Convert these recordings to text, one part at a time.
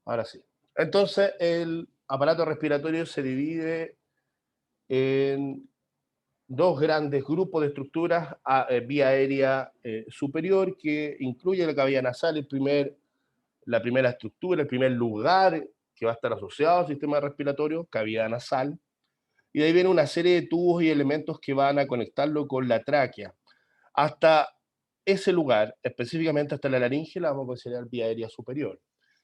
Ahora sí. Entonces, el aparato respiratorio se divide en dos grandes grupos de estructuras, vía aérea superior, que incluye la cavidad nasal, la primera estructura, el primer lugar que va a estar asociado al sistema respiratorio, cavidad nasal, y de ahí viene una serie de tubos y elementos que van a conectarlo con la tráquea. Hasta ese lugar, específicamente hasta la laringe, la vamos a considerar vía aérea superior.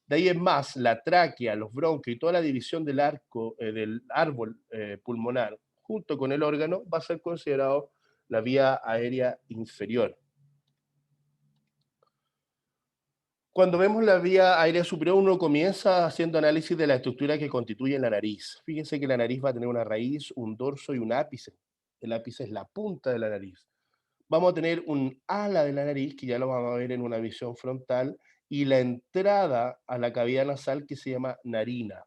De ahí en más, la tráquea, los bronquios y toda la división del árbol pulmonar junto con el órgano va a ser considerado la vía aérea inferior. Cuando vemos la vía aérea superior, uno comienza haciendo análisis de la estructura que constituye la nariz. Fíjense que la nariz va a tener una raíz, un dorso y un ápice. El ápice es la punta de la nariz. Vamos a tener un ala de la nariz, que ya lo vamos a ver en una visión frontal, y la entrada a la cavidad nasal que se llama narina.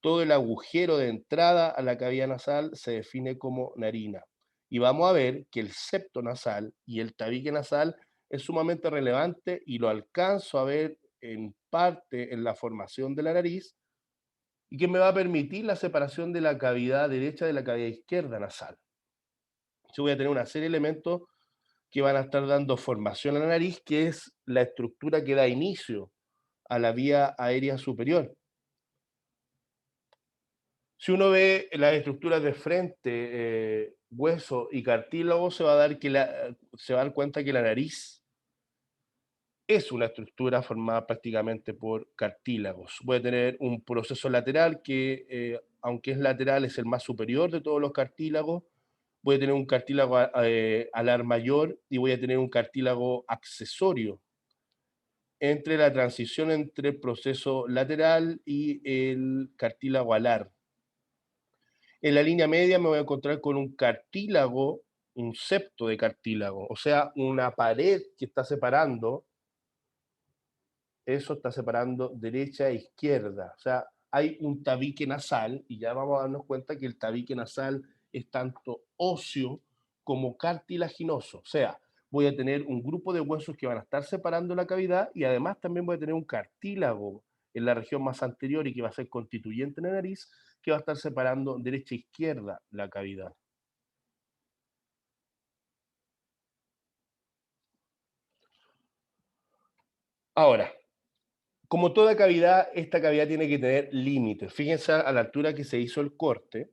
Todo el agujero de entrada a la cavidad nasal se define como narina. Y vamos a ver que el septo nasal y el tabique nasal es sumamente relevante y lo alcanzo a ver en parte en la formación de la nariz y que me va a permitir la separación de la cavidad derecha de la cavidad izquierda nasal. Yo voy a tener una serie de elementos que van a estar dando formación a la nariz, que es la estructura que da inicio a la vía aérea superior. Si uno ve las estructuras de frente, hueso y cartílago, se va a dar cuenta que la nariz es una estructura formada prácticamente por cartílagos. Voy a tener un proceso lateral que, aunque es lateral, es el más superior de todos los cartílagos. Voy a tener un cartílago alar mayor y voy a tener un cartílago accesorio entre la transición entre el proceso lateral y el cartílago alar. En la línea media me voy a encontrar con un cartílago, un septo de cartílago, o sea, una pared que está separando, eso está separando derecha e izquierda. O sea, hay un tabique nasal y ya vamos a darnos cuenta que el tabique nasal es tanto óseo como cartilaginoso. O sea, voy a tener un grupo de huesos que van a estar separando la cavidad y además también voy a tener un cartílago en la región más anterior y que va a ser constituyente en la nariz, que va a estar separando derecha e izquierda la cavidad. Ahora, como toda cavidad, esta cavidad tiene que tener límites. Fíjense a la altura que se hizo el corte.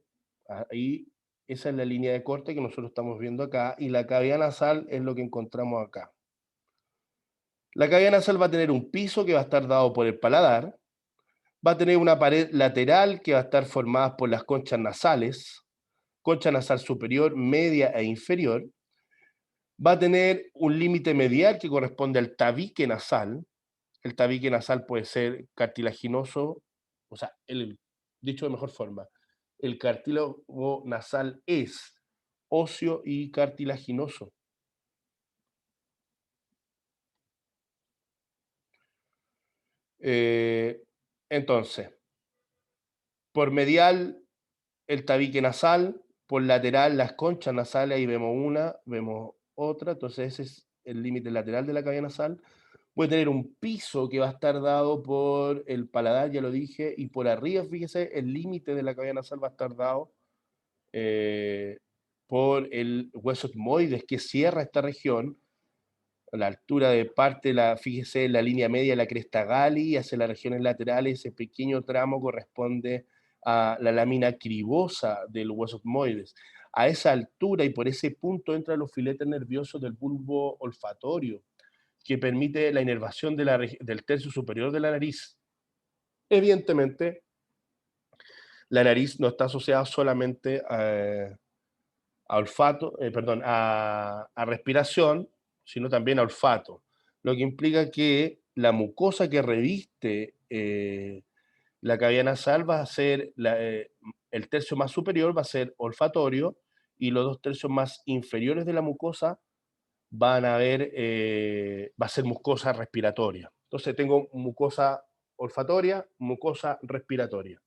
Ahí, esa es la línea de corte que nosotros estamos viendo acá. Y la cavidad nasal es lo que encontramos acá. La cavidad nasal va a tener un piso que va a estar dado por el paladar. Va a tener una pared lateral que va a estar formada por las conchas nasales. Concha nasal superior, media e inferior. Va a tener un límite medial que corresponde al tabique nasal. El tabique nasal puede ser cartilaginoso, o sea, dicho de mejor forma, el cartílago nasal es óseo y cartilaginoso. Eh, entonces, por medial el tabique nasal, por lateral las conchas nasales, ahí vemos una, vemos otra, entonces ese es el límite lateral de la cavidad nasal. Puede tener un piso que va a estar dado por el paladar, ya lo dije, y por arriba, fíjese, el límite de la cavidad nasal va a estar dado eh, por el hueso etmoides que cierra esta región, a la altura de parte, fíjese, la línea media de la cresta gali hacia las regiones laterales, ese pequeño tramo corresponde a la lámina cribosa del hueso etmoides. A esa altura y por ese punto entran los filetes nerviosos del bulbo olfatorio, que permite la inervación del tercio superior de la nariz. Evidentemente, la nariz no está asociada solamente a olfato, perdón, a respiración, sino también a olfato, lo que implica que la mucosa que reviste la cavidad nasal va a ser, el tercio más superior va a ser olfatorio y los dos tercios más inferiores de la mucosa va a ser mucosa respiratoria. Entonces tengo mucosa olfatoria, mucosa respiratoria.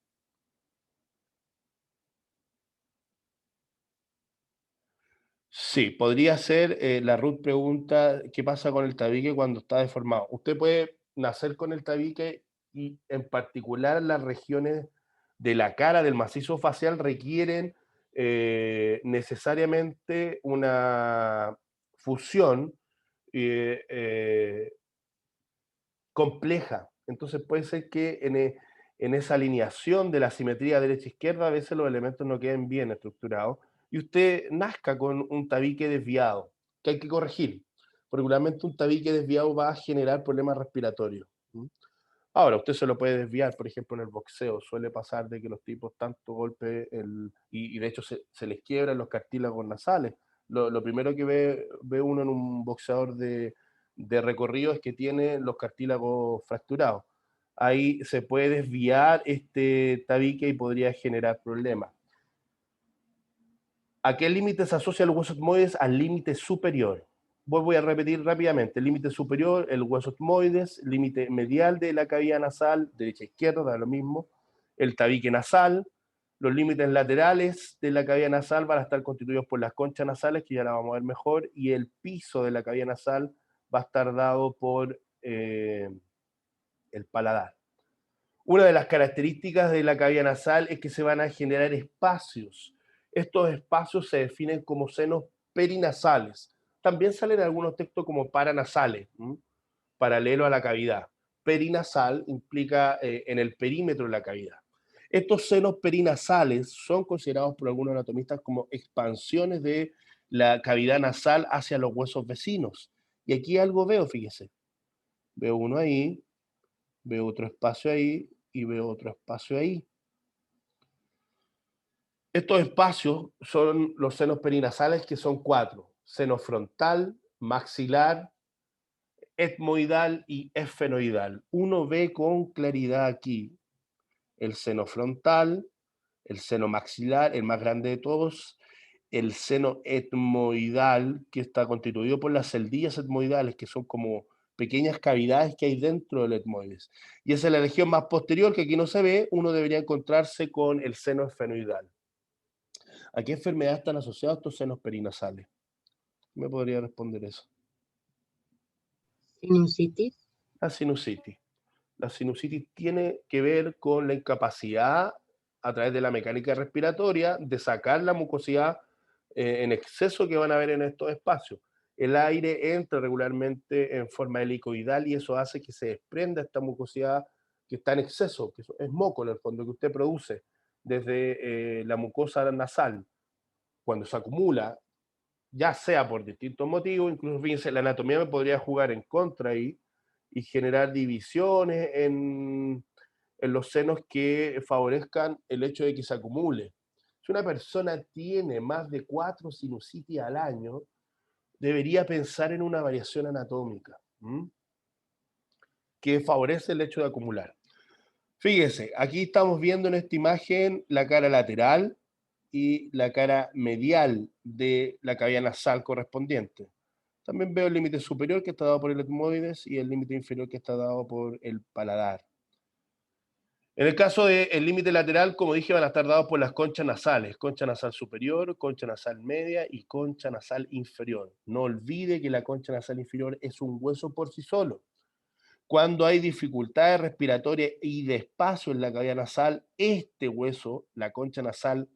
Sí, podría ser, la Ruth pregunta, ¿qué pasa con el tabique cuando está deformado? Usted puede nacer con el tabique y en particular las regiones de la cara, del macizo facial, requieren necesariamente una fusión eh, eh, compleja. Entonces puede ser que en esa alineación de la simetría derecha-izquierda a veces los elementos no queden bien estructurados y usted nazca con un tabique desviado, que hay que corregir. Regularmente un tabique desviado va a generar problemas respiratorios. ¿Mm? Ahora, usted se lo puede desviar, por ejemplo, en el boxeo. Suele pasar de que los tipos tanto golpe, y de hecho se les quiebran los cartílagos nasales. Lo primero que ve uno en un boxeador de recorrido es que tiene los cartílagos fracturados. Ahí se puede desviar este tabique y podría generar problemas. ¿A qué límite se asocia el hueso etmoides? Al límite superior. Voy a repetir rápidamente. El límite superior, el hueso etmoides, límite medial de la cavidad nasal, derecha e izquierda, da lo mismo. El tabique nasal, los límites laterales de la cavidad nasal van a estar constituidos por las conchas nasales, que ya la vamos a ver mejor, y el piso de la cavidad nasal va a estar dado por el paladar. Una de las características de la cavidad nasal es que se van a generar espacios. Estos espacios se definen como senos perinasales. También salen algunos textos como paranasales, paralelo a la cavidad. Perinasal implica en el perímetro de la cavidad. Estos senos perinasales son considerados por algunos anatomistas como expansiones de la cavidad nasal hacia los huesos vecinos. Y aquí algo veo, fíjese. Veo uno ahí, veo otro espacio ahí y veo otro espacio ahí. Estos espacios son los senos perinasales, que son cuatro: seno frontal, maxilar, etmoidal y esfenoidal. Uno ve con claridad aquí el seno frontal, el seno maxilar, el más grande de todos, el seno etmoidal, que está constituido por las celdillas etmoidales, que son como pequeñas cavidades que hay dentro del etmoides. Y esa es la región más posterior, que aquí no se ve. Uno debería encontrarse con el seno esfenoidal. ¿A qué enfermedad están asociados estos senos perinasales? ¿Me podría responder eso? Sinusitis. La sinusitis. La sinusitis tiene que ver con la incapacidad a través de la mecánica respiratoria de sacar la mucosidad en exceso que van a haber en estos espacios. El aire entra regularmente en forma helicoidal y eso hace que se desprenda esta mucosidad que está en exceso, que es moco en el fondo que usted produce desde la mucosa nasal. Cuando se acumula, ya sea por distintos motivos, incluso fíjense, la anatomía me podría jugar en contra ahí y generar divisiones en los senos que favorezcan el hecho de que se acumule. Si una persona tiene más de 4 sinusitis al año, debería pensar en una variación anatómica, que favorece el hecho de acumular. Fíjese, aquí estamos viendo en esta imagen la cara lateral y la cara medial de la cavidad nasal correspondiente. También veo el límite superior, que está dado por el etmoides, y el límite inferior, que está dado por el paladar. En el caso del límite lateral, como dije, van a estar dados por las conchas nasales: concha nasal superior, concha nasal media y concha nasal inferior. No olvide que la concha nasal inferior es un hueso por sí solo. Cuando hay dificultades respiratorias y de espacio en la cavidad nasal, este hueso, la concha nasal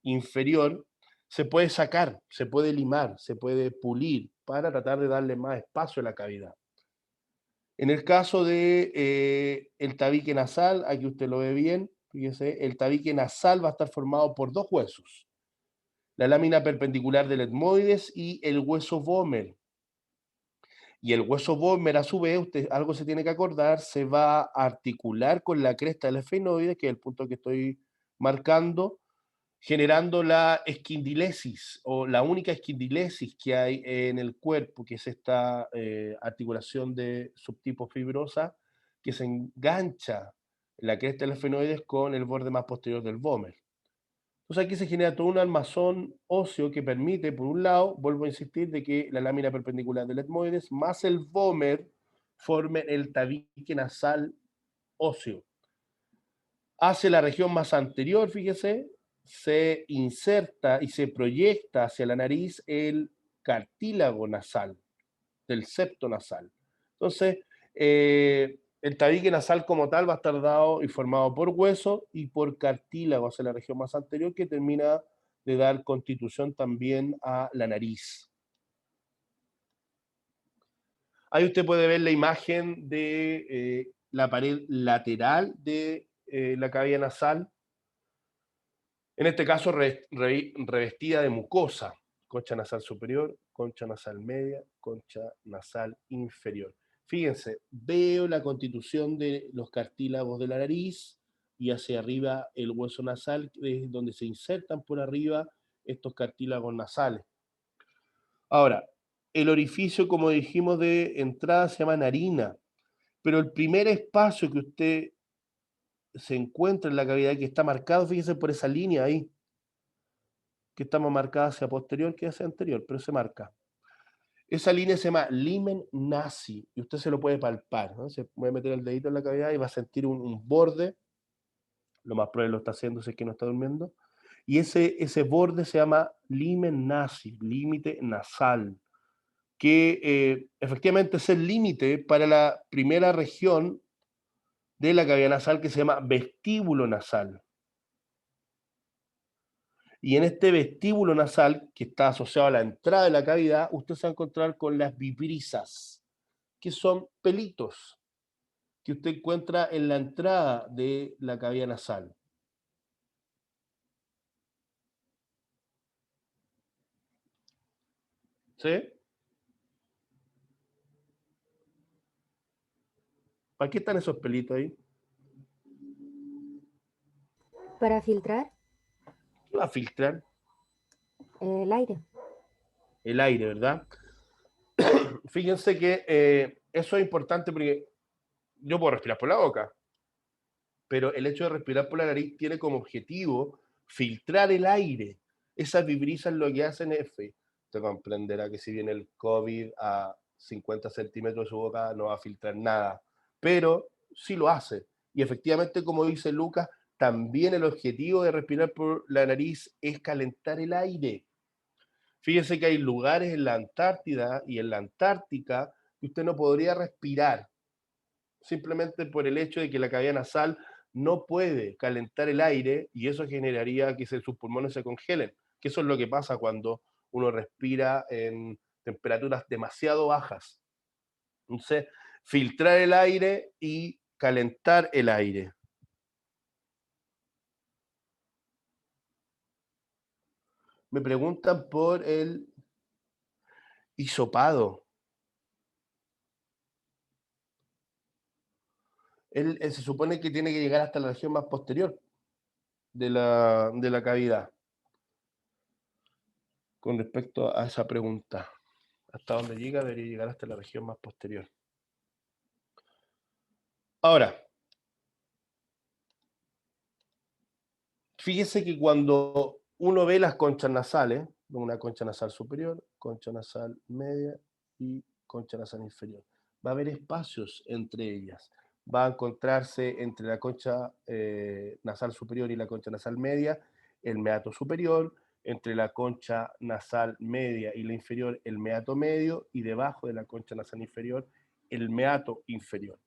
inferior, se puede sacar, se puede limar, se puede pulir para tratar de darle más espacio a la cavidad. En el caso de el tabique nasal, aquí usted lo ve bien, fíjese, el tabique nasal va a estar formado por dos huesos: la lámina perpendicular del etmoides y el hueso vómer. Y el hueso vómer, a su vez, usted algo se tiene que acordar, se va a articular con la cresta del esfenoide, que es el punto que estoy marcando, generando la esquindilesis, o la única esquindilesis que hay en el cuerpo, que es esta articulación de subtipo fibrosa que se engancha en la cresta del esfenoides con el borde más posterior del vómer. Entonces aquí se genera todo un armazón óseo que permite, por un lado, vuelvo a insistir, de que la lámina perpendicular del etmoides más el vómer formen el tabique nasal óseo. Hacia la región más anterior, fíjese, se inserta y se proyecta hacia la nariz el cartílago nasal, del septo nasal. Entonces, El tabique nasal como tal va a estar dado y formado por hueso y por cartílagos en la región más anterior que termina de dar constitución también a la nariz. Ahí usted puede ver la imagen de la pared lateral de la cavidad nasal, en este caso revestida de mucosa, concha nasal superior, concha nasal media, concha nasal inferior. Fíjense, veo la constitución de los cartílagos de la nariz y hacia arriba el hueso nasal, es donde se insertan por arriba estos cartílagos nasales. Ahora, el orificio, como dijimos, de entrada se llama narina, pero el primer espacio que usted se encuentra en la cavidad que está marcado, fíjese por esa línea ahí, que está más marcada hacia posterior que hacia anterior, pero se marca. Esa línea se llama limen nasi y usted se lo puede palpar, ¿no? Se puede meter el dedito en la cavidad y va a sentir un borde, lo más probable lo está haciendo si es que no está durmiendo, y ese borde se llama limen nasi, límite nasal, que efectivamente es el límite para la primera región de la cavidad nasal que se llama vestíbulo nasal. Y en este vestíbulo nasal, que está asociado a la entrada de la cavidad, usted se va a encontrar con las vibrisas, que son pelitos que usted encuentra en la entrada de la cavidad nasal. ¿Sí? ¿Para qué están esos pelitos ahí? Para filtrar ¿Qué va a filtrar? el aire. El aire, ¿verdad? Fíjense que eso es importante porque yo puedo respirar por la boca, pero el hecho de respirar por la nariz tiene como objetivo filtrar el aire. Esas vibrisas lo que hacen es, usted comprenderá que si viene el COVID a 50 centímetros de su boca no va a filtrar nada, pero sí lo hace. Y efectivamente, como dice Lucas, también el objetivo de respirar por la nariz es calentar el aire. Fíjese que hay lugares en la Antártida y en la Antártica que usted no podría respirar simplemente por el hecho de que la cavidad nasal no puede calentar el aire y eso generaría que sus pulmones se congelen, que eso es lo que pasa cuando uno respira en temperaturas demasiado bajas. Entonces, filtrar el aire y calentar el aire. Me preguntan por el hisopado. Él se supone que tiene que llegar hasta la región más posterior de la cavidad con respecto a esa pregunta. Hasta donde llega debería llegar hasta la región más posterior. Ahora, fíjese que cuando uno ve las conchas nasales, una concha nasal superior, concha nasal media y concha nasal inferior, va a haber espacios entre ellas. Va a encontrarse entre la concha nasal superior y la concha nasal media el meato superior, entre la concha nasal media y la inferior el meato medio y debajo de la concha nasal inferior el meato inferior.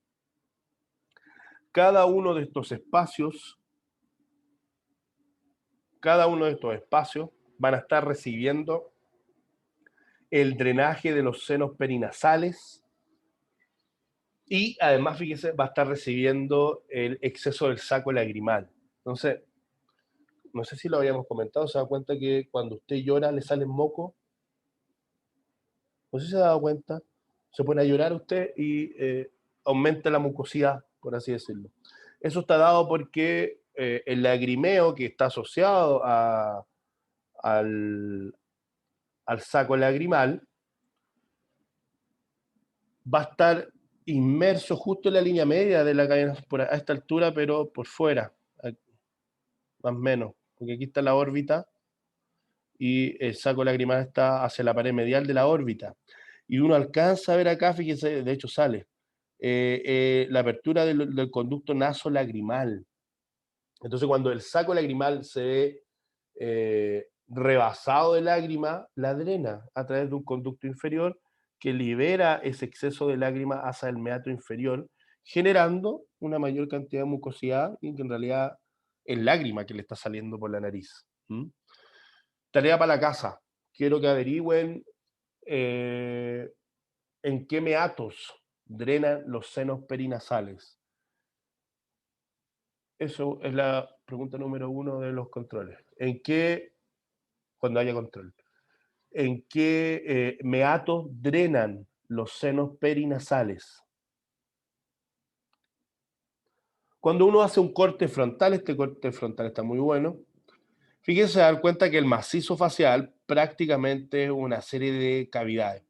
Cada uno de estos espacios cada uno de estos espacios van a estar recibiendo el drenaje de los senos perinasales y además, fíjese, va a estar recibiendo el exceso del saco lagrimal. Entonces, no sé si lo habíamos comentado, se da cuenta que cuando usted llora le salen moco. No sé si se ha dado cuenta. Se pone a llorar usted y aumenta la mucosidad, por así decirlo. Eso está dado porque el lagrimeo que está asociado al, al saco lagrimal va a estar inmerso justo en la línea media de la cadena a esta altura, pero por fuera, más o menos, porque aquí está la órbita y el saco lagrimal está hacia la pared medial de la órbita. Y uno alcanza a ver acá, fíjense, de hecho sale, la apertura del conducto nasolagrimal. Entonces, cuando el saco lagrimal se ve rebasado de lágrima, la drena a través de un conducto inferior que libera ese exceso de lágrima hacia el meato inferior, generando una mayor cantidad de mucosidad y que en realidad es lágrima que le está saliendo por la nariz. ¿Mm? Tarea para la casa. Quiero que averigüen eh, en qué meatos drenan los senos perinasales. Eso es la pregunta número uno de los controles. ¿En qué, cuando haya control, en qué meatos drenan los senos perinasales? Cuando uno hace un corte frontal, este corte frontal está muy bueno, fíjense, se dan cuenta que el macizo facial prácticamente es una serie de cavidades.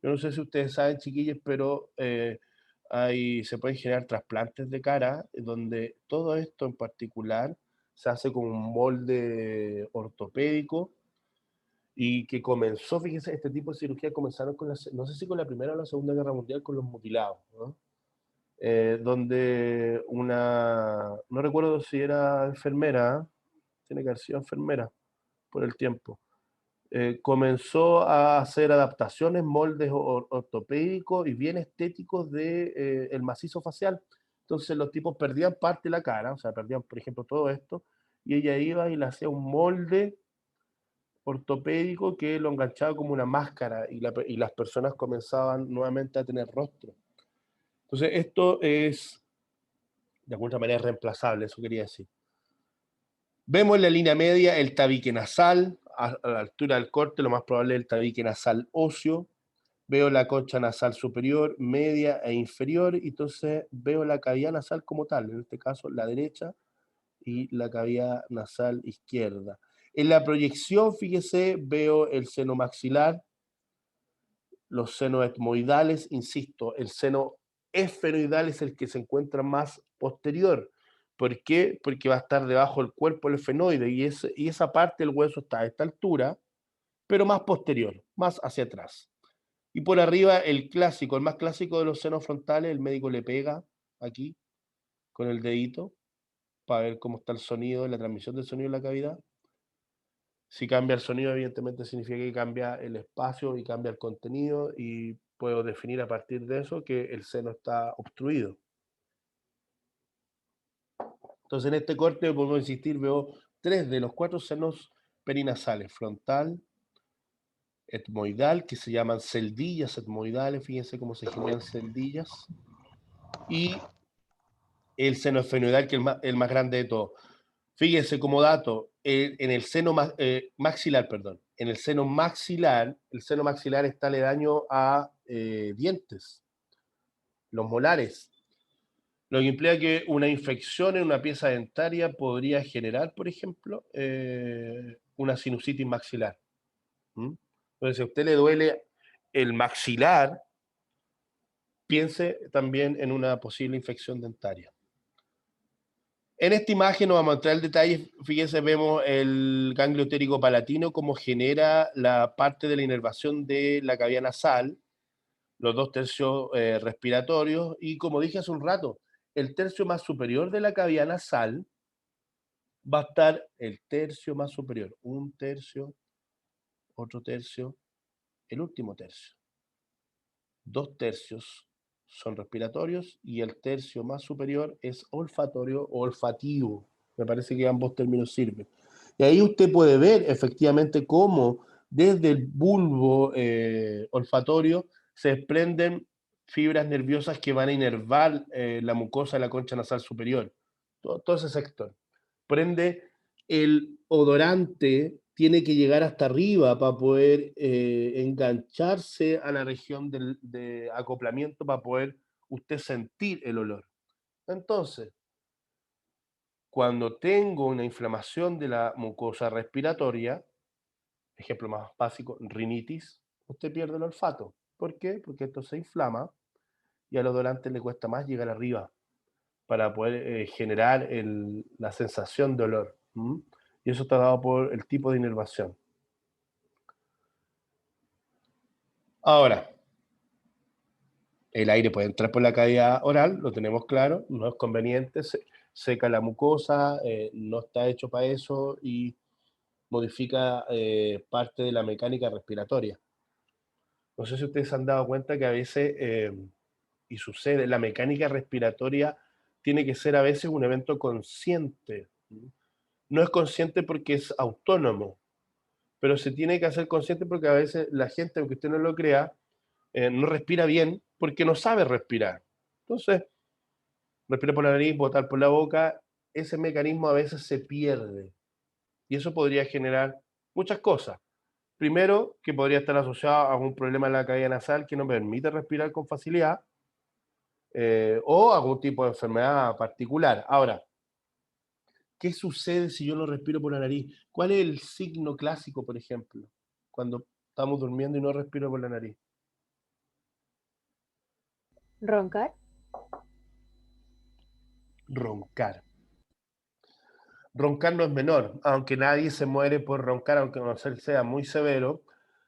Yo no sé si ustedes saben, chiquillos, pero se pueden generar trasplantes de cara, donde todo esto en particular se hace con un molde ortopédico y que comenzó, fíjense, este tipo de cirugía comenzaron con no sé si con la Primera o la Segunda Guerra Mundial, con los mutilados, ¿no? Donde no recuerdo si era enfermera, tiene que haber sido enfermera por el tiempo, comenzó a hacer adaptaciones, moldes ortopédicos y bien estéticos de el macizo facial. Entonces los tipos perdían parte de la cara, o sea, perdían, por ejemplo, todo esto, y ella iba y le hacía un molde ortopédico que lo enganchaba como una máscara y las personas comenzaban nuevamente a tener rostro. Entonces esto es, de alguna manera, reemplazable, eso quería decir. Vemos en la línea media el tabique nasal, a la altura del corte, lo más probable es el tabique nasal óseo. Veo la concha nasal superior, media e inferior, y entonces veo la cavidad nasal como tal, en este caso la derecha y la cavidad nasal izquierda. En la proyección, fíjese, veo el seno maxilar, los senos etmoidales, insisto, el seno esfenoidal es el que se encuentra más posterior. ¿Por qué? Porque va a estar debajo del cuerpo el esfenoide y esa parte del hueso está a esta altura, pero más posterior, más hacia atrás. Y por arriba el clásico, el más clásico de los senos frontales, el médico le pega aquí con el dedito para ver cómo está el sonido, la transmisión del sonido en la cavidad. Si cambia el sonido, evidentemente significa que cambia el espacio y cambia el contenido y puedo definir a partir de eso que el seno está obstruido. Entonces en este corte, vuelvo a insistir, veo 3 de los 4 senos perinasales, frontal, etmoidal, que se llaman celdillas etmoidales, fíjense cómo se generan celdillas, y el seno esfenoidal, que es el más grande de todos. Fíjense como dato, en el seno maxilar, perdón, en el seno maxilar está aledaño a dientes, los molares, lo que implica que una infección en una pieza dentaria podría generar, por ejemplo, una sinusitis maxilar. ¿Mm? Entonces, si a usted le duele el maxilar, piense también en una posible infección dentaria. En esta imagen nos vamos a mostrar el detalle. Fíjense, vemos el ganglio etérico palatino, cómo genera la parte de la inervación de la cavidad nasal, los 2 tercios respiratorios, y como dije hace un rato, el tercio más superior de la cavidad nasal va a estar el tercio más superior, un tercio, otro tercio, el último tercio. 2 tercios son respiratorios y el tercio más superior es olfatorio o olfativo. Me parece que ambos términos sirven. Y ahí usted puede ver efectivamente cómo desde el bulbo olfatorio se desprenden fibras nerviosas que van a inervar la mucosa de la concha nasal superior. Todo ese sector. Prende el odorante tiene que llegar hasta arriba para poder engancharse a la región de acoplamiento para poder usted sentir el olor. Entonces, cuando tengo una inflamación de la mucosa respiratoria, ejemplo más básico, rinitis, usted pierde el olfato. ¿Por qué? Porque esto se inflama y al odorante le cuesta más llegar arriba para poder generar la sensación de olor. ¿Mm? Y eso está dado por el tipo de inervación. Ahora, el aire puede entrar por la cavidad oral, lo tenemos claro, no es conveniente, seca la mucosa, no está hecho para eso y modifica parte de la mecánica respiratoria. No sé si ustedes se han dado cuenta que a veces y sucede, la mecánica respiratoria tiene que ser a veces un evento consciente. No es consciente porque es autónomo, pero se tiene que hacer consciente porque a veces la gente, aunque usted no lo crea, no respira bien porque no sabe respirar. Entonces, respira por la nariz, botar por la boca, ese mecanismo a veces se pierde. Y eso podría generar muchas cosas. Primero, que podría estar asociado a algún problema en la cavidad nasal que no permite respirar con facilidad, o algún tipo de enfermedad particular. Ahora, ¿qué sucede si yo no respiro por la nariz? ¿Cuál es el signo clásico, por ejemplo, cuando estamos durmiendo y no respiro por la nariz? Roncar. Roncar. Roncar no es menor, aunque nadie se muere por roncar, aunque no sea muy severo.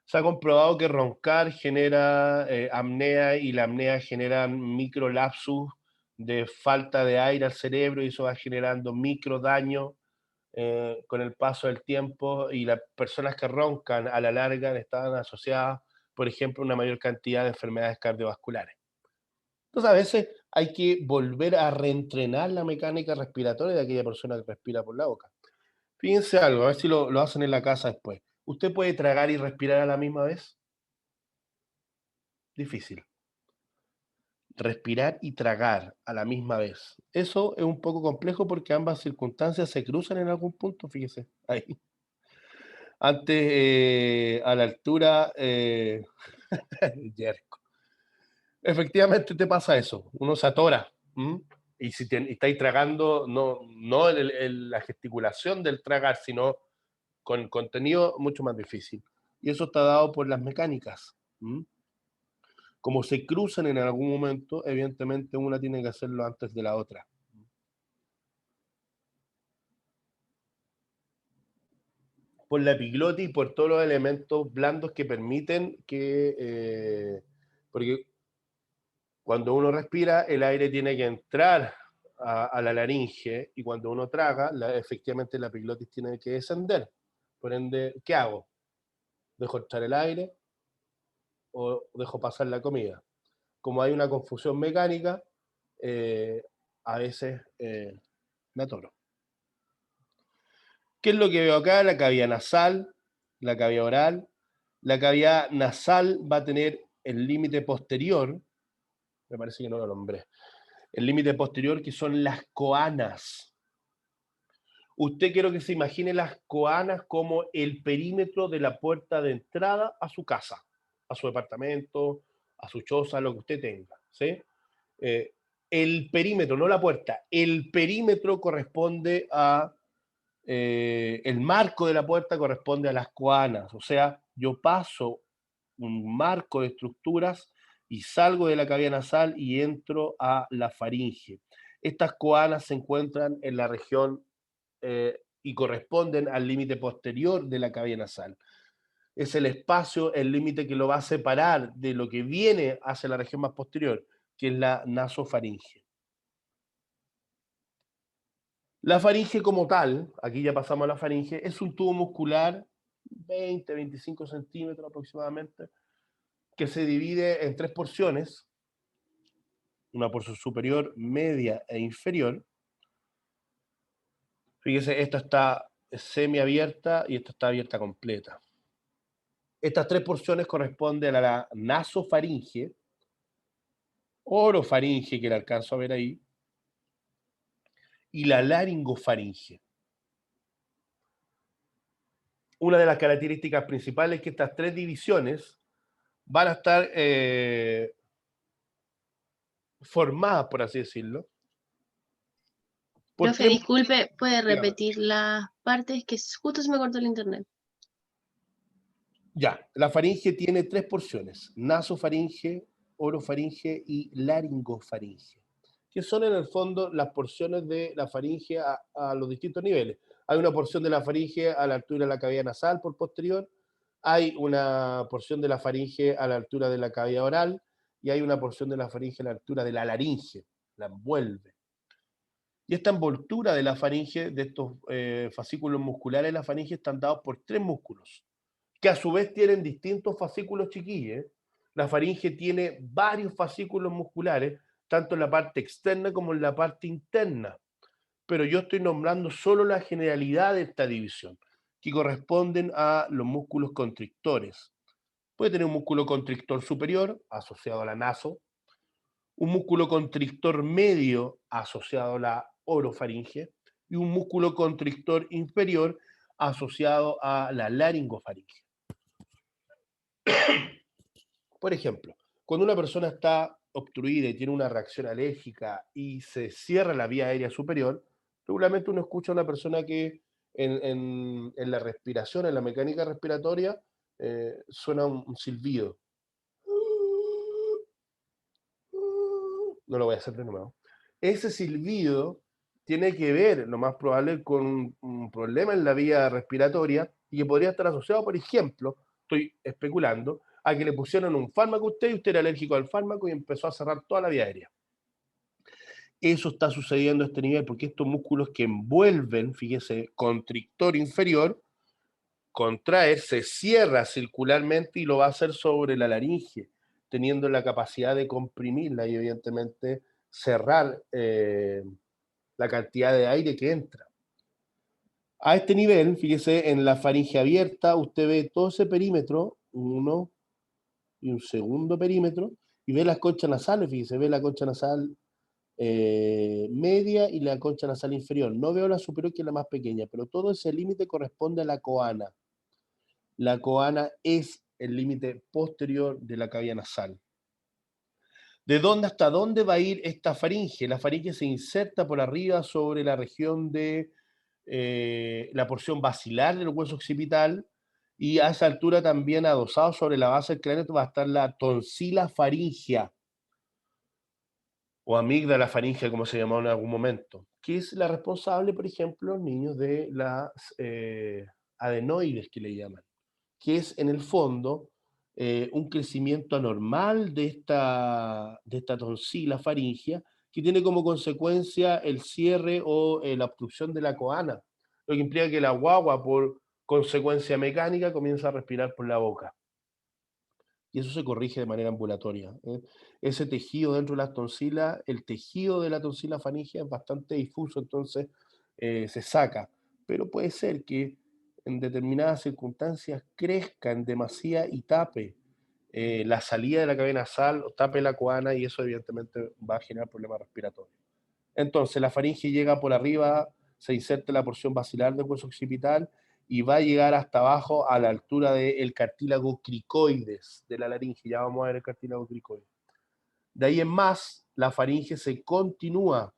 Se ha comprobado que roncar genera apnea y la apnea genera microlapsus de falta de aire al cerebro y eso va generando micro daño con el paso del tiempo y las personas que roncan a la larga están asociadas, por ejemplo, a una mayor cantidad de enfermedades cardiovasculares. Entonces, a veces hay que volver a reentrenar la mecánica respiratoria de aquella persona que respira por la boca. Fíjense algo, a ver si lo hacen en la casa después. ¿Usted puede tragar y respirar a la misma vez? Difícil. Respirar y tragar a la misma vez. Eso es un poco complejo porque ambas circunstancias se cruzan en algún punto, fíjese. Ahí. Antes, a la altura, yerco. Efectivamente te pasa eso, uno se atora. ¿M? Y si y estáis tragando, no la gesticulación del tragar, sino con contenido mucho más difícil. Y eso está dado por las mecánicas. ¿M? Como se cruzan en algún momento, evidentemente una tiene que hacerlo antes de la otra. Por la epiglotis y por todos los elementos blandos que permiten que, porque cuando uno respira, el aire tiene que entrar a la laringe y cuando uno traga, efectivamente la epiglotis tiene que descender. Por ende, ¿qué hago? ¿Dejo entrar el aire o dejo pasar la comida? Como hay una confusión mecánica, eh, a veces me atoro. ¿Qué es lo que veo acá? La cavidad nasal, la cavidad oral. La cavidad nasal va a tener el límite posterior, me parece que no lo nombré, el límite posterior que son las coanas. Usted quiero que se imagine las coanas como el perímetro de la puerta de entrada a su casa, a su departamento, a su choza, lo que usted tenga, ¿sí? Eh, el perímetro, no la puerta, el perímetro corresponde a, el marco de la puerta corresponde a las coanas, o sea, yo paso un marco de estructuras y salgo de la cavidad nasal y entro a la faringe. Estas coanas se encuentran en la región y corresponden al límite posterior de la cavidad nasal. Es el espacio, el límite que lo va a separar de lo que viene hacia la región más posterior, que es la nasofaringe. La faringe como tal, aquí ya pasamos a la faringe, es un tubo muscular 20-25 centímetros aproximadamente, que se divide en tres porciones, una porción superior, media e inferior. Fíjese, esta está semiabierta y esta está abierta completa. Estas tres porciones corresponden a la nasofaringe, orofaringe, que la alcanzo a ver ahí, y la laringofaringe. Una de las características principales es que estas tres divisiones van a estar formadas, por así decirlo, por Profe, tres... disculpe, ¿puede Dígame. repetir las partes? Que justo se me cortó el internet. Ya, la faringe tiene tres porciones, nasofaringe, orofaringe y laringofaringe, que son en el fondo las porciones de la faringe a los distintos niveles. Hay una porción de la faringe a la altura de la cavidad nasal por posterior, hay una porción de la faringe a la altura de la cavidad oral y hay una porción de la faringe a la altura de la laringe, la envuelve. Y esta envoltura de la faringe, de estos fascículos musculares de la faringe, están dados por tres músculos que a su vez tienen distintos fascículos chiquillos, La faringe tiene varios fascículos musculares, tanto en la parte externa como en la parte interna, pero yo estoy nombrando solo la generalidad de esta división, que corresponden a los músculos constrictores. Puede tener un músculo constrictor superior, asociado a la naso, un músculo constrictor medio, asociado a la orofaringe, y un músculo constrictor inferior, asociado a la laringofaringe. Por ejemplo, cuando una persona está obstruida y tiene una reacción alérgica y se cierra la vía aérea superior, regularmente uno escucha a una persona que en la respiración, en la mecánica respiratoria, suena un silbido. No lo voy a hacer de nuevo. Ese silbido tiene que ver, lo más probable, con un problema en la vía respiratoria y que podría estar asociado, por ejemplo, estoy especulando, a que le pusieron un fármaco a usted y usted era alérgico al fármaco y empezó a cerrar toda la vía aérea. Eso está sucediendo a este nivel porque estos músculos que envuelven, fíjese, constrictor inferior, contraer, se cierra circularmente y lo va a hacer sobre la laringe, teniendo la capacidad de comprimirla y evidentemente cerrar la cantidad de aire que entra. A este nivel, fíjese, en la faringe abierta, usted ve todo ese perímetro, uno y un segundo perímetro, y ve las conchas nasales, fíjese, ve la concha nasal media y la concha nasal inferior. No veo la superior, que es la más pequeña, pero todo ese límite corresponde a la coana. La coana es el límite posterior de la cavidad nasal. ¿De dónde hasta dónde va a ir esta faringe? La faringe se inserta por arriba sobre la región de la porción basilar del hueso occipital, y a esa altura también adosado sobre la base del cráneo va a estar la tonsila faringea o amígdala faringea, como se llamó en algún momento, que es la responsable, por ejemplo, en niños de las adenoides, que le llaman, que es en el fondo un crecimiento anormal de esta tonsila faringea, que tiene como consecuencia el cierre o la obstrucción de la coana, lo que implica que la guagua, por consecuencia mecánica, comienza a respirar por la boca. Y eso se corrige de manera ambulatoria. Ese tejido dentro de las tonsilas, el tejido de la tonsila faríngea es bastante difuso, entonces se saca. Pero puede ser que en determinadas circunstancias crezca en demasía y tape la salida de la cavidad nasal, o tape la coana, y eso evidentemente va a generar problemas respiratorios. Entonces la faringe llega por arriba, se inserta en la porción basilar del hueso occipital y va a llegar hasta abajo a la altura del cartílago cricoides de la laringe. Ya vamos a ver el cartílago cricoides. De ahí en más, la faringe se continúa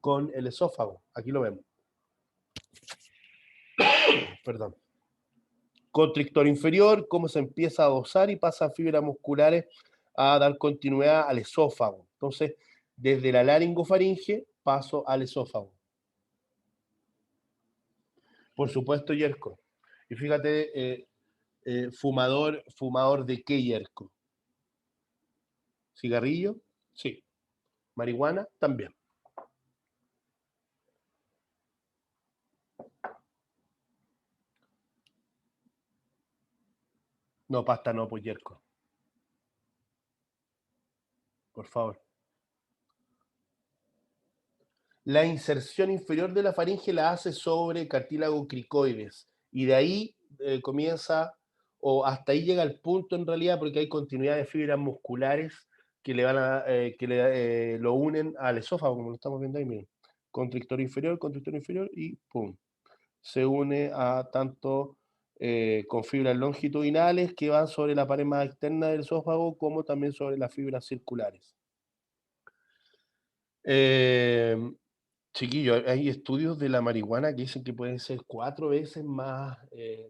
con el esófago. Aquí lo vemos. Perdón. Constrictor inferior, cómo se empieza a dosar y pasa a fibras musculares a dar continuidad al esófago. Entonces, desde la laringofaringe paso al esófago. Por supuesto, Yerko. Y fíjate, fumador de qué, Yerko. ¿Cigarrillo? Sí. ¿Marihuana? También. No, pasta no, pues, Yerko. Por favor. La inserción inferior de la faringe la hace sobre cartílago cricoides. Y de ahí comienza, o hasta ahí llega el punto en realidad, porque hay continuidad de fibras musculares que le van a, lo unen al esófago, como lo estamos viendo ahí, miren. Constrictor inferior y pum. Se une a tanto con fibras longitudinales que van sobre la pared más externa del esófago, como también sobre las fibras circulares. Eh, Chiquillo, hay estudios de la marihuana que dicen que puede ser 4 veces más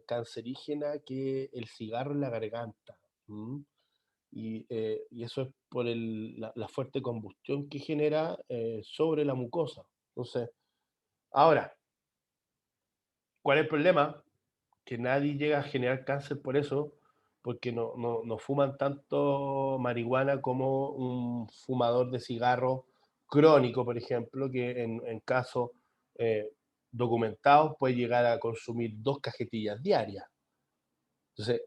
cancerígena que el cigarro en la garganta. ¿M? Y eso es por la fuerte combustión que genera sobre la mucosa. Entonces, ahora, ¿cuál es el problema? Que nadie llega a generar cáncer por eso, porque no fuman tanto marihuana como un fumador de cigarro crónico, por ejemplo, que en casos eh, documentados puede llegar a consumir 2 cajetillas diarias. Entonces,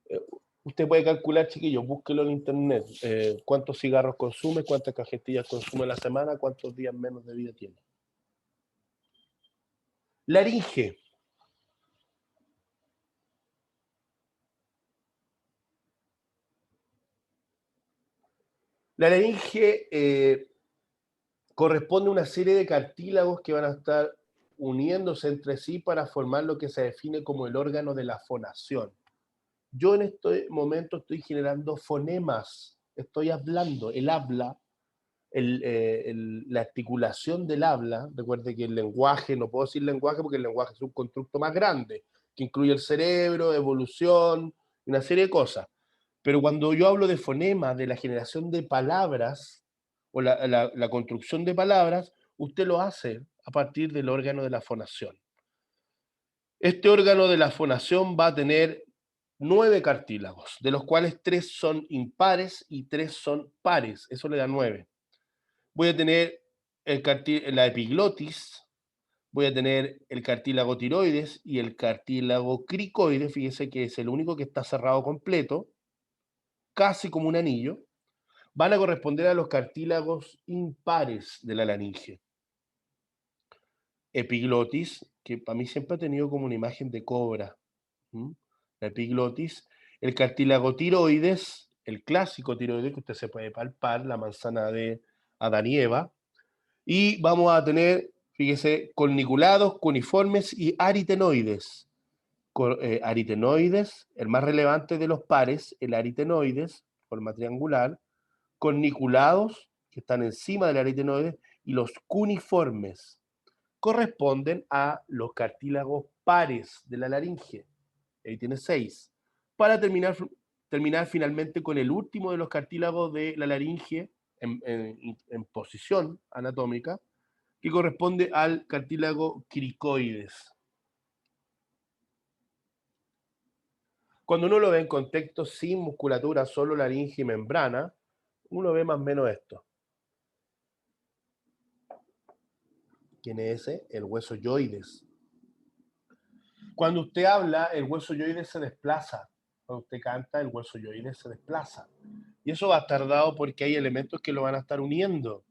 eh, Usted puede calcular, chiquillos, búsquelo en internet, cuántos cigarros consume, cuántas cajetillas consume a la semana, cuántos días menos de vida tiene. Laringe. La laringe corresponde a una serie de cartílagos que van a estar uniéndose entre sí para formar lo que se define como el órgano de la fonación. Yo en este momento estoy generando fonemas, estoy hablando, el habla, la articulación del habla. Recuerde que el lenguaje, no puedo decir lenguaje porque el lenguaje es un constructo más grande, que incluye el cerebro, evolución, una serie de cosas. Pero cuando yo hablo de fonema, de la generación de palabras, o la construcción de palabras, usted lo hace a partir del órgano de la fonación. Este órgano de la fonación va a tener 9 cartílagos, de los cuales 3 son impares y 3 son pares. Eso le da 9. Voy a tener la epiglotis, voy a tener el cartílago tiroides y el cartílago cricoides. Fíjese que es el único que está cerrado completo, casi como un anillo. Van a corresponder a los cartílagos impares de la laringe. Epiglotis, que para mí siempre ha tenido como una imagen de cobra. La epiglotis, el cartílago tiroides, el clásico tiroides que usted se puede palpar, la manzana de Adán y Eva, y vamos a tener, fíjese, corniculados, cuniformes y aritenoides. Aritenoides, el más relevante de los pares, el aritenoides, forma triangular, corniculados, que están encima del aritenoides, y los cuniformes corresponden a los cartílagos pares de la laringe. Ahí tiene 6. Para terminar finalmente con el último de los cartílagos de la laringe en posición anatómica, que corresponde al cartílago cricoides. Cuando uno lo ve en contexto sin musculatura, solo laringe y membrana, uno ve más o menos esto. ¿Quién es ese? El hueso yoides. Cuando usted habla, el hueso yoides se desplaza. Cuando usted canta, el hueso yoides se desplaza. Y eso va a estar dado porque hay elementos que lo van a estar uniendo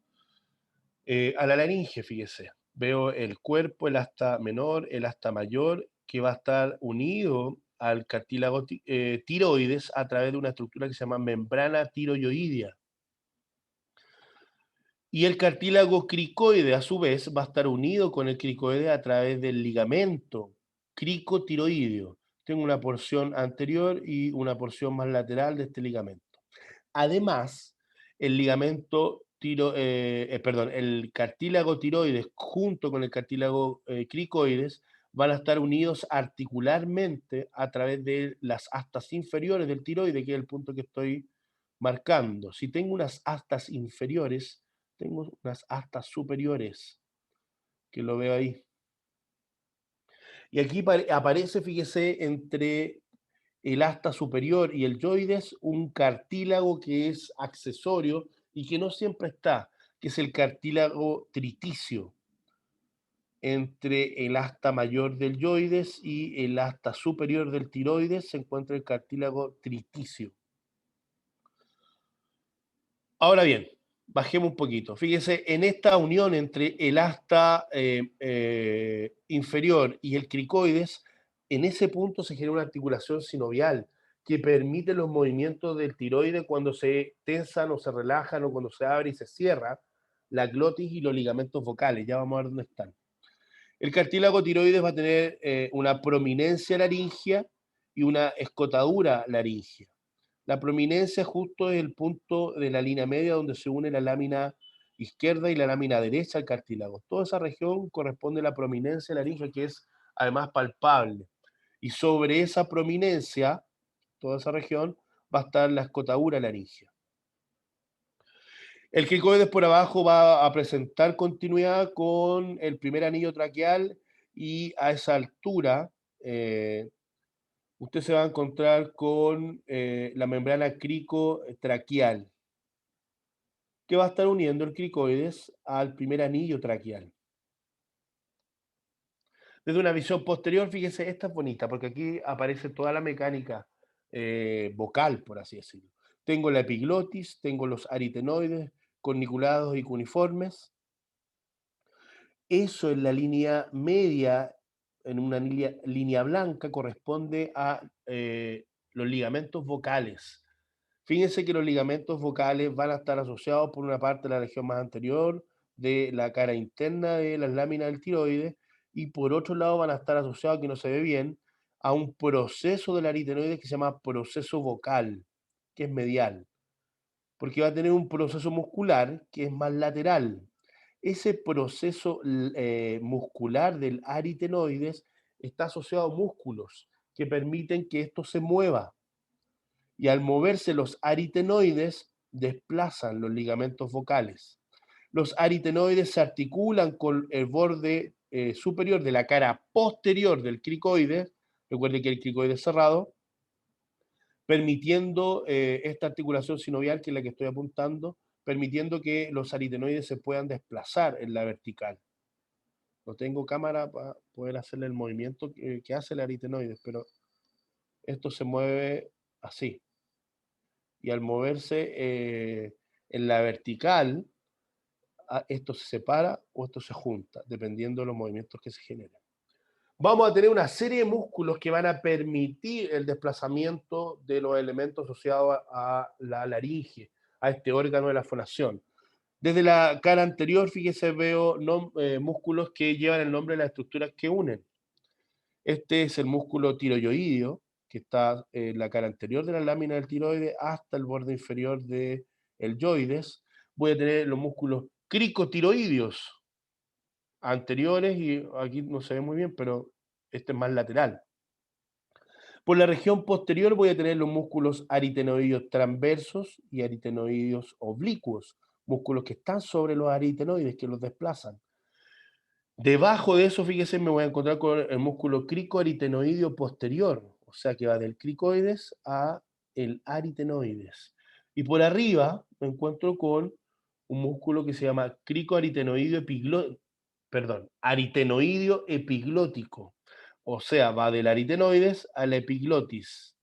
a la laringe, fíjese. Veo el cuerpo, el asta menor, el asta mayor, que va a estar unido al cartílago tiroides a través de una estructura que se llama membrana tiroyoidea. Y el cartílago cricoide, a su vez, va a estar unido con el cricoide a través del ligamento cricotiroideo. Tengo una porción anterior y una porción más lateral de este ligamento. Además, el el cartílago tiroides junto con el cartílago cricoides van a estar unidos articularmente a través de las astas inferiores del tiroide, que es el punto que estoy marcando. Si tengo unas astas inferiores, tengo unas astas superiores, que lo veo ahí. Y aquí aparece, fíjese, entre el asta superior y el yoides, un cartílago que es accesorio y que no siempre está, que es el cartílago triticio. Entre el asta mayor del yoides y el asta superior del tiroides se encuentra el cartílago triticio. Ahora bien, bajemos un poquito. Fíjese, en esta unión entre el asta inferior y el cricoides, en ese punto se genera una articulación sinovial que permite los movimientos del tiroides cuando se tensan o se relajan o cuando se abre y se cierra la glotis y los ligamentos vocales. Ya vamos a ver dónde están. El cartílago tiroides va a tener una prominencia laringea y una escotadura laringea. La prominencia justo es el punto de la línea media donde se une la lámina izquierda y la lámina derecha al cartílago. Toda esa región corresponde a la prominencia laringea, que es además palpable. Y sobre esa prominencia, toda esa región, va a estar la escotadura laringea. El cricoides por abajo va a presentar continuidad con el primer anillo traqueal y a esa altura usted se va a encontrar con la membrana cricotraqueal, que va a estar uniendo el cricoides al primer anillo traqueal. Desde una visión posterior, fíjese, esta es bonita, porque aquí aparece toda la mecánica vocal, por así decirlo. Tengo la epiglotis, tengo los aritenoides corniculados y cuneiformes. Eso en la línea media, en una línea blanca, corresponde a los ligamentos vocales. Fíjense que los ligamentos vocales van a estar asociados por una parte de la región más anterior de la cara interna de las láminas del tiroides y por otro lado van a estar asociados, que no se ve bien, a un proceso del aritenoides que se llama proceso vocal, que es medial, porque va a tener un proceso muscular que es más lateral. Ese proceso muscular del aritenoides está asociado a músculos que permiten que esto se mueva. Y al moverse los aritenoides, desplazan los ligamentos vocales. Los aritenoides se articulan con el borde superior de la cara posterior del cricoide, recuerde que el cricoide es cerrado, permitiendo esta articulación sinovial, que es la que estoy apuntando, permitiendo que los aritenoides se puedan desplazar en la vertical. No tengo cámara para poder hacerle el movimiento que hace el aritenoide, pero esto se mueve así. Y al moverse en la vertical, esto se separa o esto se junta, dependiendo de los movimientos que se generen. Vamos a tener una serie de músculos que van a permitir el desplazamiento de los elementos asociados a la laringe, a este órgano de la fonación. Desde la cara anterior, fíjese, veo músculos que llevan el nombre de las estructuras que unen. Este es el músculo tiroideo, que está en la cara anterior de la lámina del tiroide hasta el borde inferior del yoides. Voy a tener los músculos cricotiroideos anteriores, y aquí no se ve muy bien, pero este es más lateral. Por la región posterior voy a tener los músculos aritenoideos transversos y aritenoideos oblicuos, músculos que están sobre los aritenoides, que los desplazan. Debajo de eso, fíjese, me voy a encontrar con el músculo cricoaritenoideo posterior, o sea que va del cricoides a el aritenoides. Y por arriba me encuentro con un músculo que se llama aritenoideo epiglótico, o sea, va del aritenoides a la epiglotis.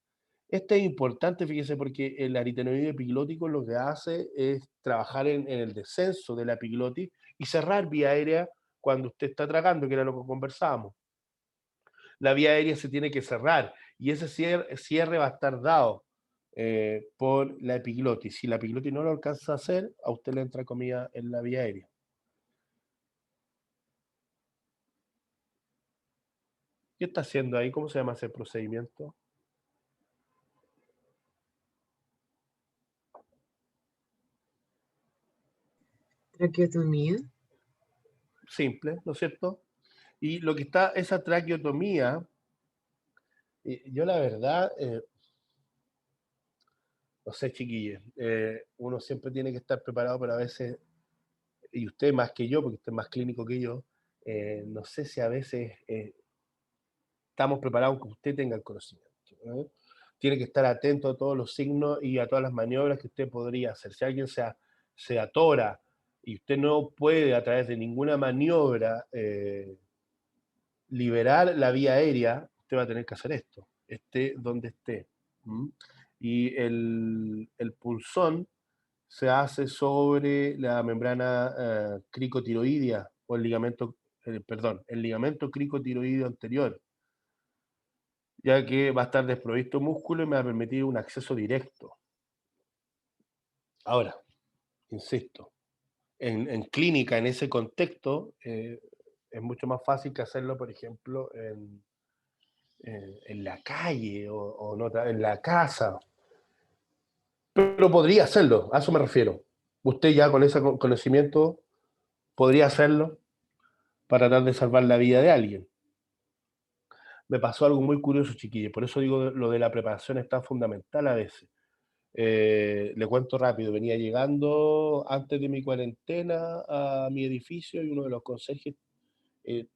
Este es importante, fíjese, porque el aritenoideo epiglótico lo que hace es trabajar en el descenso de la epiglotis y cerrar vía aérea cuando usted está tragando, que era lo que conversábamos. La vía aérea se tiene que cerrar y ese cierre va a estar dado por la epiglotis. Si la epiglotis no lo alcanza a hacer, a usted le entra comida en la vía aérea. ¿Qué está haciendo ahí? ¿Cómo se llama ese procedimiento? Traqueotomía. Simple, ¿no es cierto? Y lo que está, esa traqueotomía, yo la verdad, no sé, chiquillos, uno siempre tiene que estar preparado, pero a veces, y usted más que yo, porque usted es más clínico que yo, no sé si a veces estamos preparados que usted tenga el conocimiento, ¿no? Tiene que estar atento a todos los signos y a todas las maniobras que usted podría hacer. Si alguien se atora y usted no puede a través de ninguna maniobra liberar la vía aérea, usted va a tener que hacer esto, esté donde esté. ¿Mm? Y el punzón se hace sobre la membrana cricotiroidea o el ligamento, el ligamento cricotiroideo anterior, ya que va a estar desprovisto de músculo y me va a permitir un acceso directo. Ahora, insisto, en clínica, en ese contexto, es mucho más fácil que hacerlo, por ejemplo, en la calle o en la casa. Pero podría hacerlo, a eso me refiero. Usted ya con ese conocimiento podría hacerlo para tratar de salvar la vida de alguien. Me pasó algo muy curioso, chiquillos, por eso digo lo de la preparación es tan fundamental a veces. Le cuento rápido, venía llegando antes de mi cuarentena a mi edificio y uno de los conserjes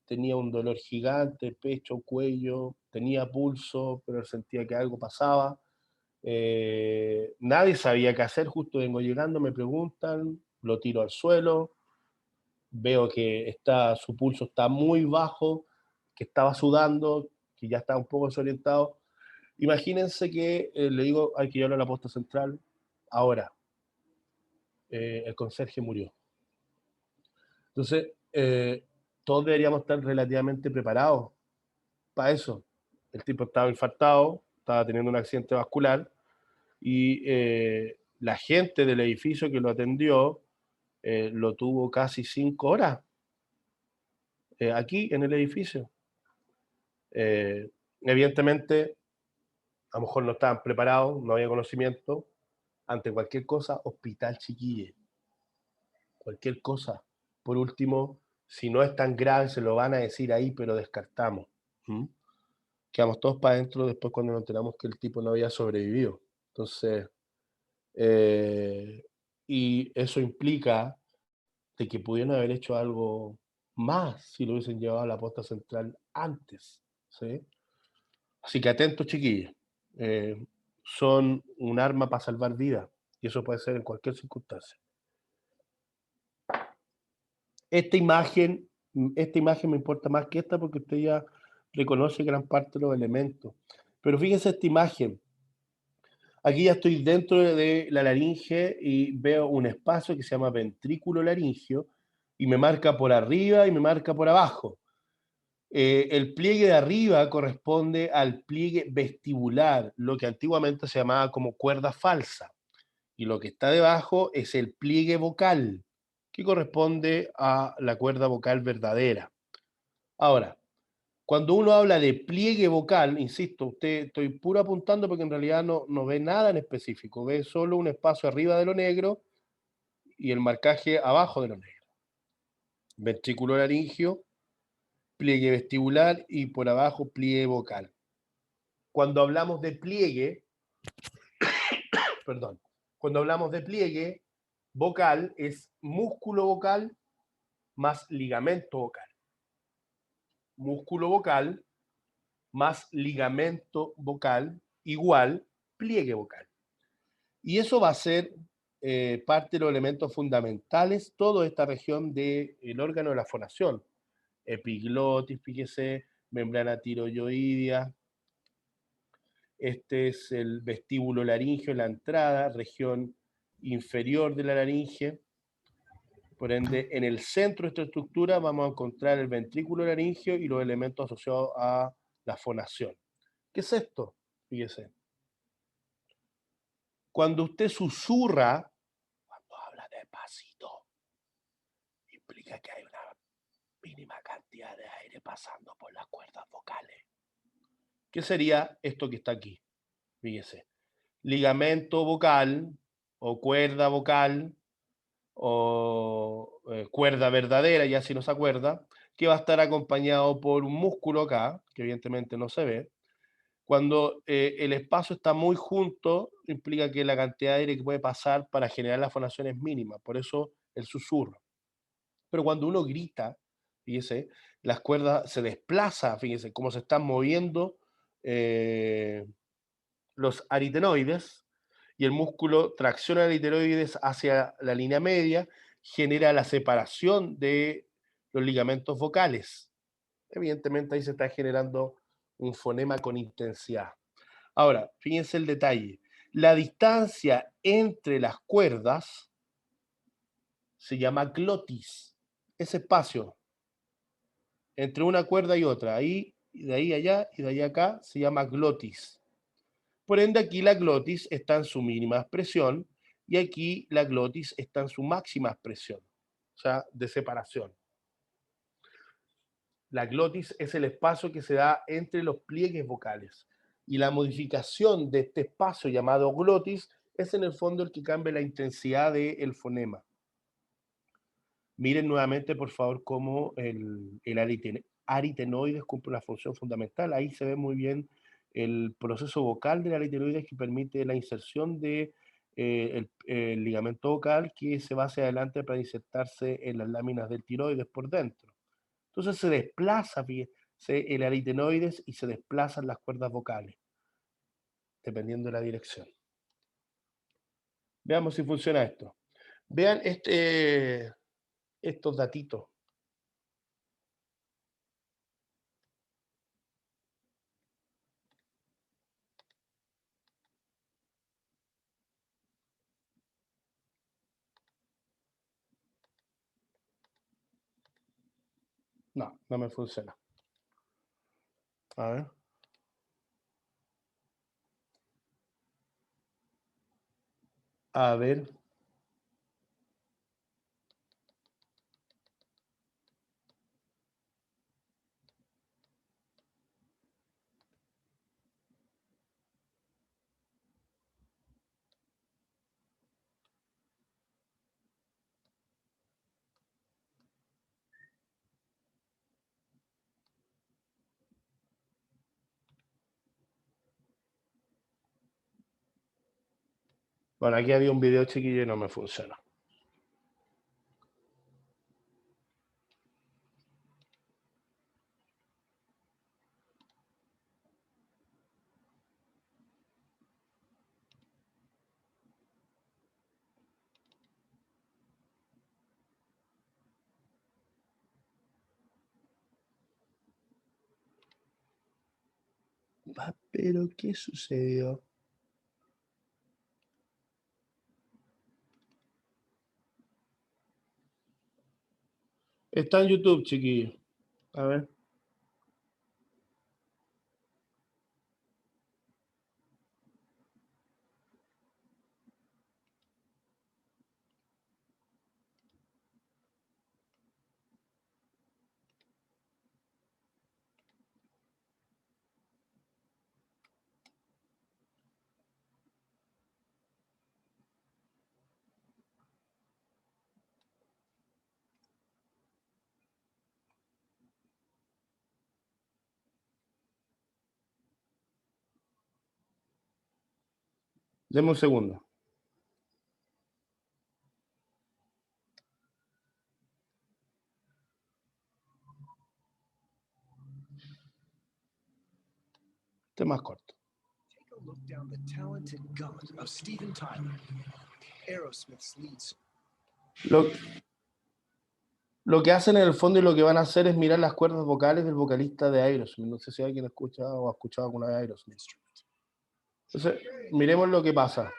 tenía un dolor gigante, pecho, cuello, tenía pulso, pero sentía que algo pasaba. Nadie sabía qué hacer, justo vengo llegando, me preguntan, lo tiro al suelo, veo que su pulso está muy bajo, que estaba sudando, que ya estaba un poco desorientado. Imagínense que le digo, hay que llevarlo a la posta central. Ahora, el conserje murió. Entonces, todos deberíamos estar relativamente preparados para eso. El tipo estaba infartado, estaba teniendo un accidente vascular y la gente del edificio que lo atendió lo tuvo casi 5 horas aquí en el edificio. Evidentemente, a lo mejor no estaban preparados, no había conocimiento. Ante cualquier cosa, hospital, chiquille. Cualquier cosa. Por último, si no es tan grave, se lo van a decir ahí, pero descartamos. ¿Mm? Quedamos todos para adentro después cuando nos enteramos que el tipo no había sobrevivido. Entonces, y eso implica de que pudieron haber hecho algo más si lo hubiesen llevado a la posta central antes. ¿Sí? Así que atentos, chiquillos. Son un arma para salvar vidas y eso puede ser en cualquier circunstancia. Esta imagen me importa más que esta porque usted ya reconoce gran parte de los elementos. Pero fíjense esta imagen. Aquí ya estoy dentro de la laringe y veo un espacio que se llama ventrículo laringio y me marca por arriba y me marca por abajo. El pliegue de arriba corresponde al pliegue vestibular, lo que antiguamente se llamaba como cuerda falsa. Y lo que está debajo es el pliegue vocal, que corresponde a la cuerda vocal verdadera. Ahora, cuando uno habla de pliegue vocal, insisto, usted estoy puro apuntando porque en realidad no ve nada en específico, ve solo un espacio arriba de lo negro y el marcaje abajo de lo negro. Ventrículo laringio, pliegue vestibular y por abajo pliegue vocal. Cuando hablamos de pliegue, perdón, cuando hablamos de pliegue vocal es músculo vocal más ligamento vocal. Músculo vocal más ligamento vocal igual pliegue vocal. Y eso va a ser parte de los elementos fundamentales, toda esta región del órgano de la fonación. Epiglotis, fíjese, membrana tiroidoidea. Este es el vestíbulo laringio, la entrada, región inferior de la laringe. Por ende, en el centro de esta estructura vamos a encontrar el ventrículo laringio y los elementos asociados a la fonación. ¿Qué es esto? Fíjese. Cuando usted susurra, cuando habla despacito, implica que hay una mínima cantidad de aire pasando por las cuerdas vocales. ¿Qué sería esto que está aquí? Fíjese. Ligamento vocal o cuerda vocal o cuerda verdadera, ya si no se acuerda, que va a estar acompañado por un músculo acá, que evidentemente no se ve. Cuando el espacio está muy junto, implica que la cantidad de aire que puede pasar para generar la fonación es mínima, por eso el susurro. Pero cuando uno grita, fíjese, las cuerdas se desplazan, fíjese, cómo se están moviendo los aritenoides, y el músculo tracciona el aritenoides hacia la línea media, genera la separación de los ligamentos vocales. Evidentemente ahí se está generando un fonema con intensidad. Ahora, fíjense el detalle. La distancia entre las cuerdas se llama glotis. Ese espacio entre una cuerda y otra, ahí, y de ahí allá, y de ahí acá, se llama glotis. Por ende, aquí la glotis está en su mínima expresión y aquí la glotis está en su máxima expresión, o sea, de separación. La glotis es el espacio que se da entre los pliegues vocales y la modificación de este espacio llamado glotis es en el fondo el que cambia la intensidad del fonema. Miren nuevamente, por favor, cómo el aritenoides cumple una función fundamental. Ahí se ve muy bien el proceso vocal del aritenoides que permite la inserción de el ligamento vocal que se va hacia adelante para insertarse en las láminas del tiroides por dentro. Entonces se desplaza el aritenoides y se desplazan las cuerdas vocales, dependiendo de la dirección. Veamos si funciona esto. Vean estos datitos. No, no me funciona. A ver. A ver. Bueno, aquí había un video chiquillo y no me funciona. Pero, ¿qué sucedió? Está en YouTube, chiquillo. A ver. Deme un segundo. Este es más corto. Take a look down the talented gauntlet of Steven Tyler, Aerosmith's lead. Lo que hacen en el fondo y lo que van a hacer es mirar las cuerdas vocales del vocalista de Aerosmith. No sé si alguien escucha o ha escuchado alguna vez Aerosmith. Entonces, miremos lo que pasa.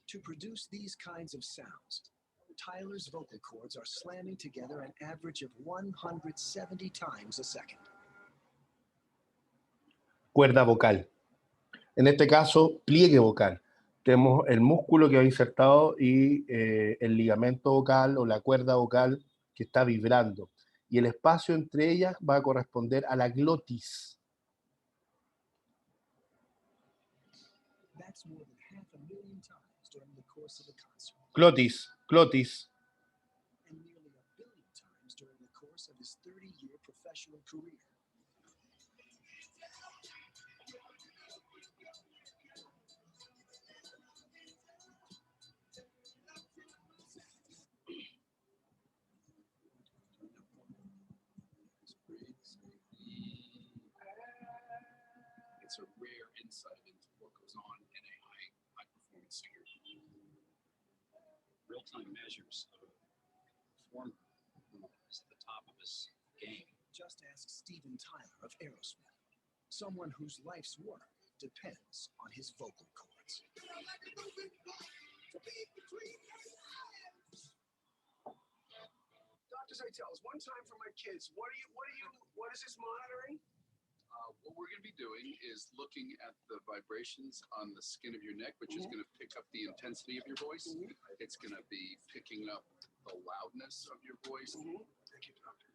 To produce these kinds of sounds, Tyler's vocal cords are slamming together an average of 170 times a second. Cuerda vocal. En este caso, pliegue vocal. Tenemos el músculo que va insertado y el ligamento vocal o la cuerda vocal que está vibrando. Y el espacio entre ellas va a corresponder a la glotis. That's more than 500,000 times during the course of a concert, Glotis, glotis. and nearly 1 billion times during the course of his 30-year professional career. It's a rare insight into what goes on in a high-performance singer. Real-time measures of a performer is at the top of his game. Just ask Steven Tyler of Aerosmith, someone whose life's work depends on his vocal cords. Dr. Zeitels, one time for my kids, what is this monitoring? What we're going to be doing is looking at the vibrations on the skin of your neck, which is going to pick up the intensity of your voice. It's going to be picking up the loudness of your voice. Thank you, doctor.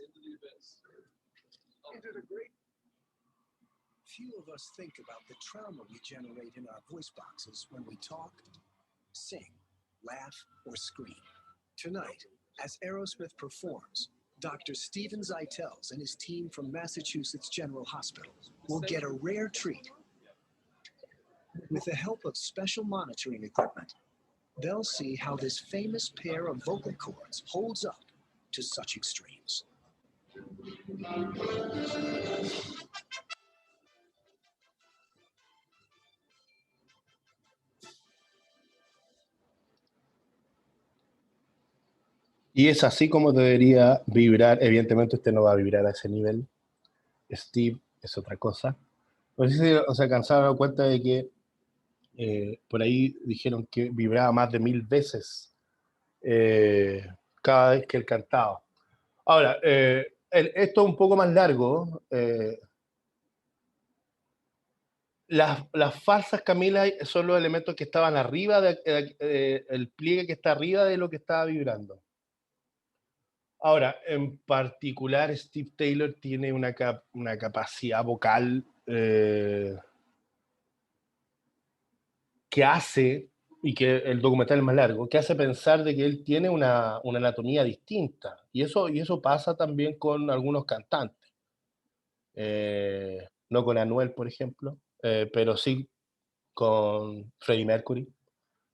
Into the abyss. You did a great. Few of us think about the trauma we generate in our voice boxes when we talk, sing, laugh, or scream. Tonight, as Aerosmith performs, Dr. Steven Zeitels and his team from Massachusetts General Hospital will get a rare treat. With the help of special monitoring equipment, they'll see how this famous pair of vocal cords holds up to such extremes. Y es así como debería vibrar. Evidentemente, usted no va a vibrar a ese nivel. Steve es otra cosa. No sé si se alcanzaron a dar cuenta de que por ahí dijeron que vibraba más de 1000 veces cada vez que él cantaba. Ahora, esto es un poco más largo. Las falsas Camilas son los elementos que estaban arriba, el pliegue que está arriba de lo que estaba vibrando. Ahora, en particular, Steve Taylor tiene una capacidad vocal que hace, y que el documental es más largo, que hace pensar de que él tiene una anatomía distinta. Y eso pasa también con algunos cantantes. No con Anuel, por ejemplo, pero sí con Freddie Mercury,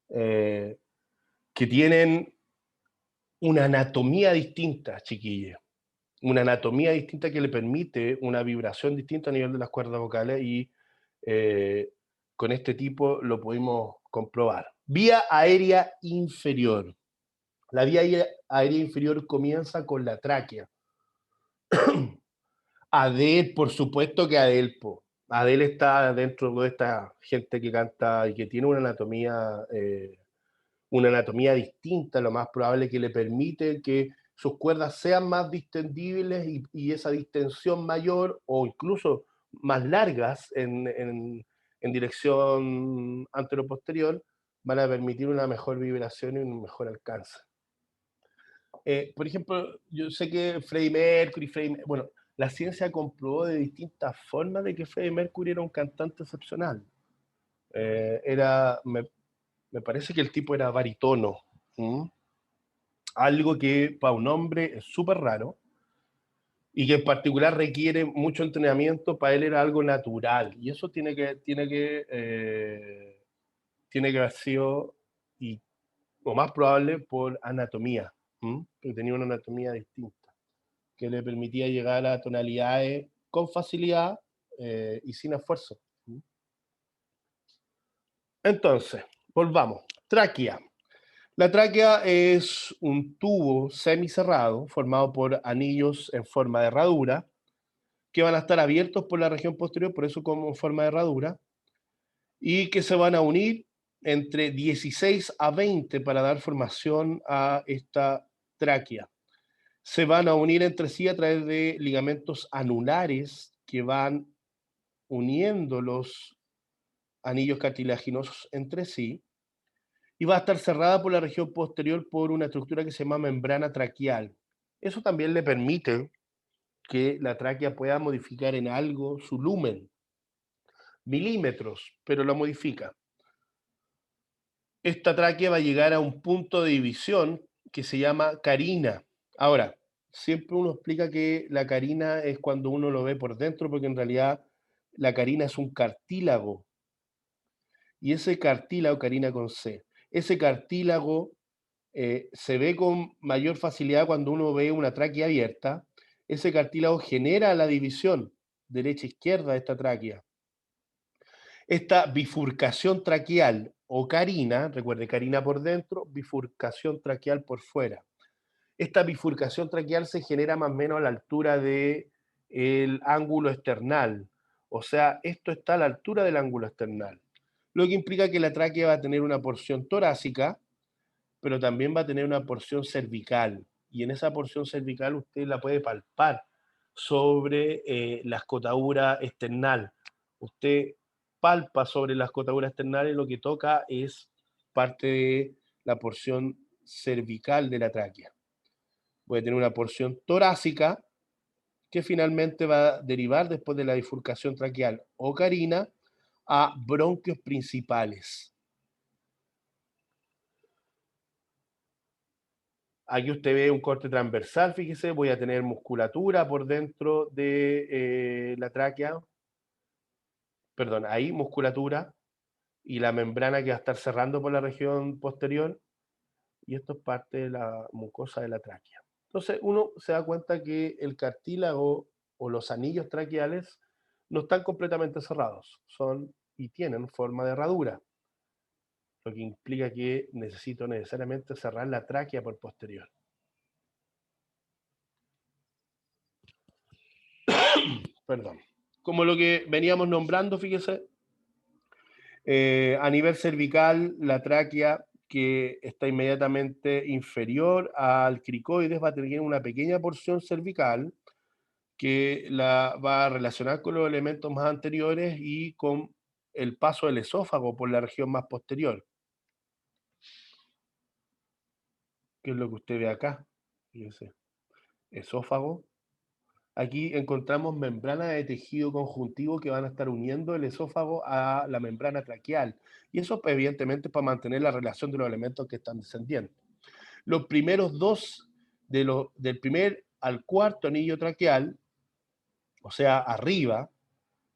que tienen una anatomía distinta, chiquillos. Una anatomía distinta que le permite una vibración distinta a nivel de las cuerdas vocales y con este tipo lo pudimos comprobar. Vía aérea inferior. La vía aérea inferior comienza con la tráquea. Adele, por supuesto que Adelpo. Adele está dentro de esta gente que canta y que tiene una anatomía distinta, lo más probable que le permite que sus cuerdas sean más distendibles y esa distensión mayor o incluso más largas en dirección anteroposterior van a permitir una mejor vibración y un mejor alcance. Por ejemplo, yo sé que Freddie Mercury, bueno, la ciencia comprobó de distintas formas de que Freddie Mercury era un cantante excepcional. Me parece que el tipo era barítono. Algo que para un hombre es súper raro y que en particular requiere mucho entrenamiento. Para él era algo natural y eso tiene que haber sido, y lo más probable, por anatomía, que tenía una anatomía distinta que le permitía llegar a tonalidades con facilidad y sin esfuerzo. Entonces, volvamos. Tráquea. La tráquea es un tubo semicerrado formado por anillos en forma de herradura que van a estar abiertos por la región posterior, por eso como en forma de herradura, y que se van a unir entre 16 a 20 para dar formación a esta tráquea. Se van a unir entre sí a través de ligamentos anulares que van uniendo los anillos cartilaginosos entre sí, y va a estar cerrada por la región posterior por una estructura que se llama membrana traqueal. Eso también le permite que la tráquea pueda modificar en algo su lumen, milímetros, pero lo modifica. Esta tráquea va a llegar a un punto de división que se llama carina. Ahora, siempre uno explica que la carina es cuando uno lo ve por dentro, porque en realidad la carina es un cartílago. Y ese cartílago, carina con C, ese cartílago se ve con mayor facilidad cuando uno ve una tráquea abierta. Ese cartílago genera la división derecha-izquierda de esta tráquea. Esta bifurcación traqueal o carina, recuerde, carina por dentro, bifurcación traqueal por fuera. Esta bifurcación traqueal se genera más o menos a la altura del ángulo esternal. O sea, esto está a la altura del ángulo esternal. Lo que implica que la tráquea va a tener una porción torácica, pero también va a tener una porción cervical. Y en esa porción cervical usted la puede palpar sobre la escotadura esternal. Usted palpa sobre la escotadura esternal y lo que toca es parte de la porción cervical de la tráquea. Puede tener una porción torácica que finalmente va a derivar después de la bifurcación traqueal o carina a bronquios principales. Aquí usted ve un corte transversal, fíjese, voy a tener musculatura por dentro de la tráquea, perdón, ahí musculatura, y la membrana que va a estar cerrando por la región posterior, y esto es parte de la mucosa de la tráquea. Entonces uno se da cuenta que el cartílago o los anillos traqueales no están completamente cerrados, son y tienen forma de herradura, lo que implica que necesito necesariamente cerrar la tráquea por posterior. Perdón. como lo que veníamos nombrando, fíjese, a nivel cervical, la tráquea que está inmediatamente inferior al cricoides va a tener una pequeña porción cervical que la va a relacionar con los elementos más anteriores y con el paso del esófago por la región más posterior, que es lo que usted ve acá. Fíjese, esófago. Aquí encontramos membranas de tejido conjuntivo que van a estar uniendo el esófago a la membrana traqueal. Y eso, pues, evidentemente, para mantener la relación de los elementos que están descendiendo. Los primeros dos, del primer al cuarto anillo traqueal, o sea, arriba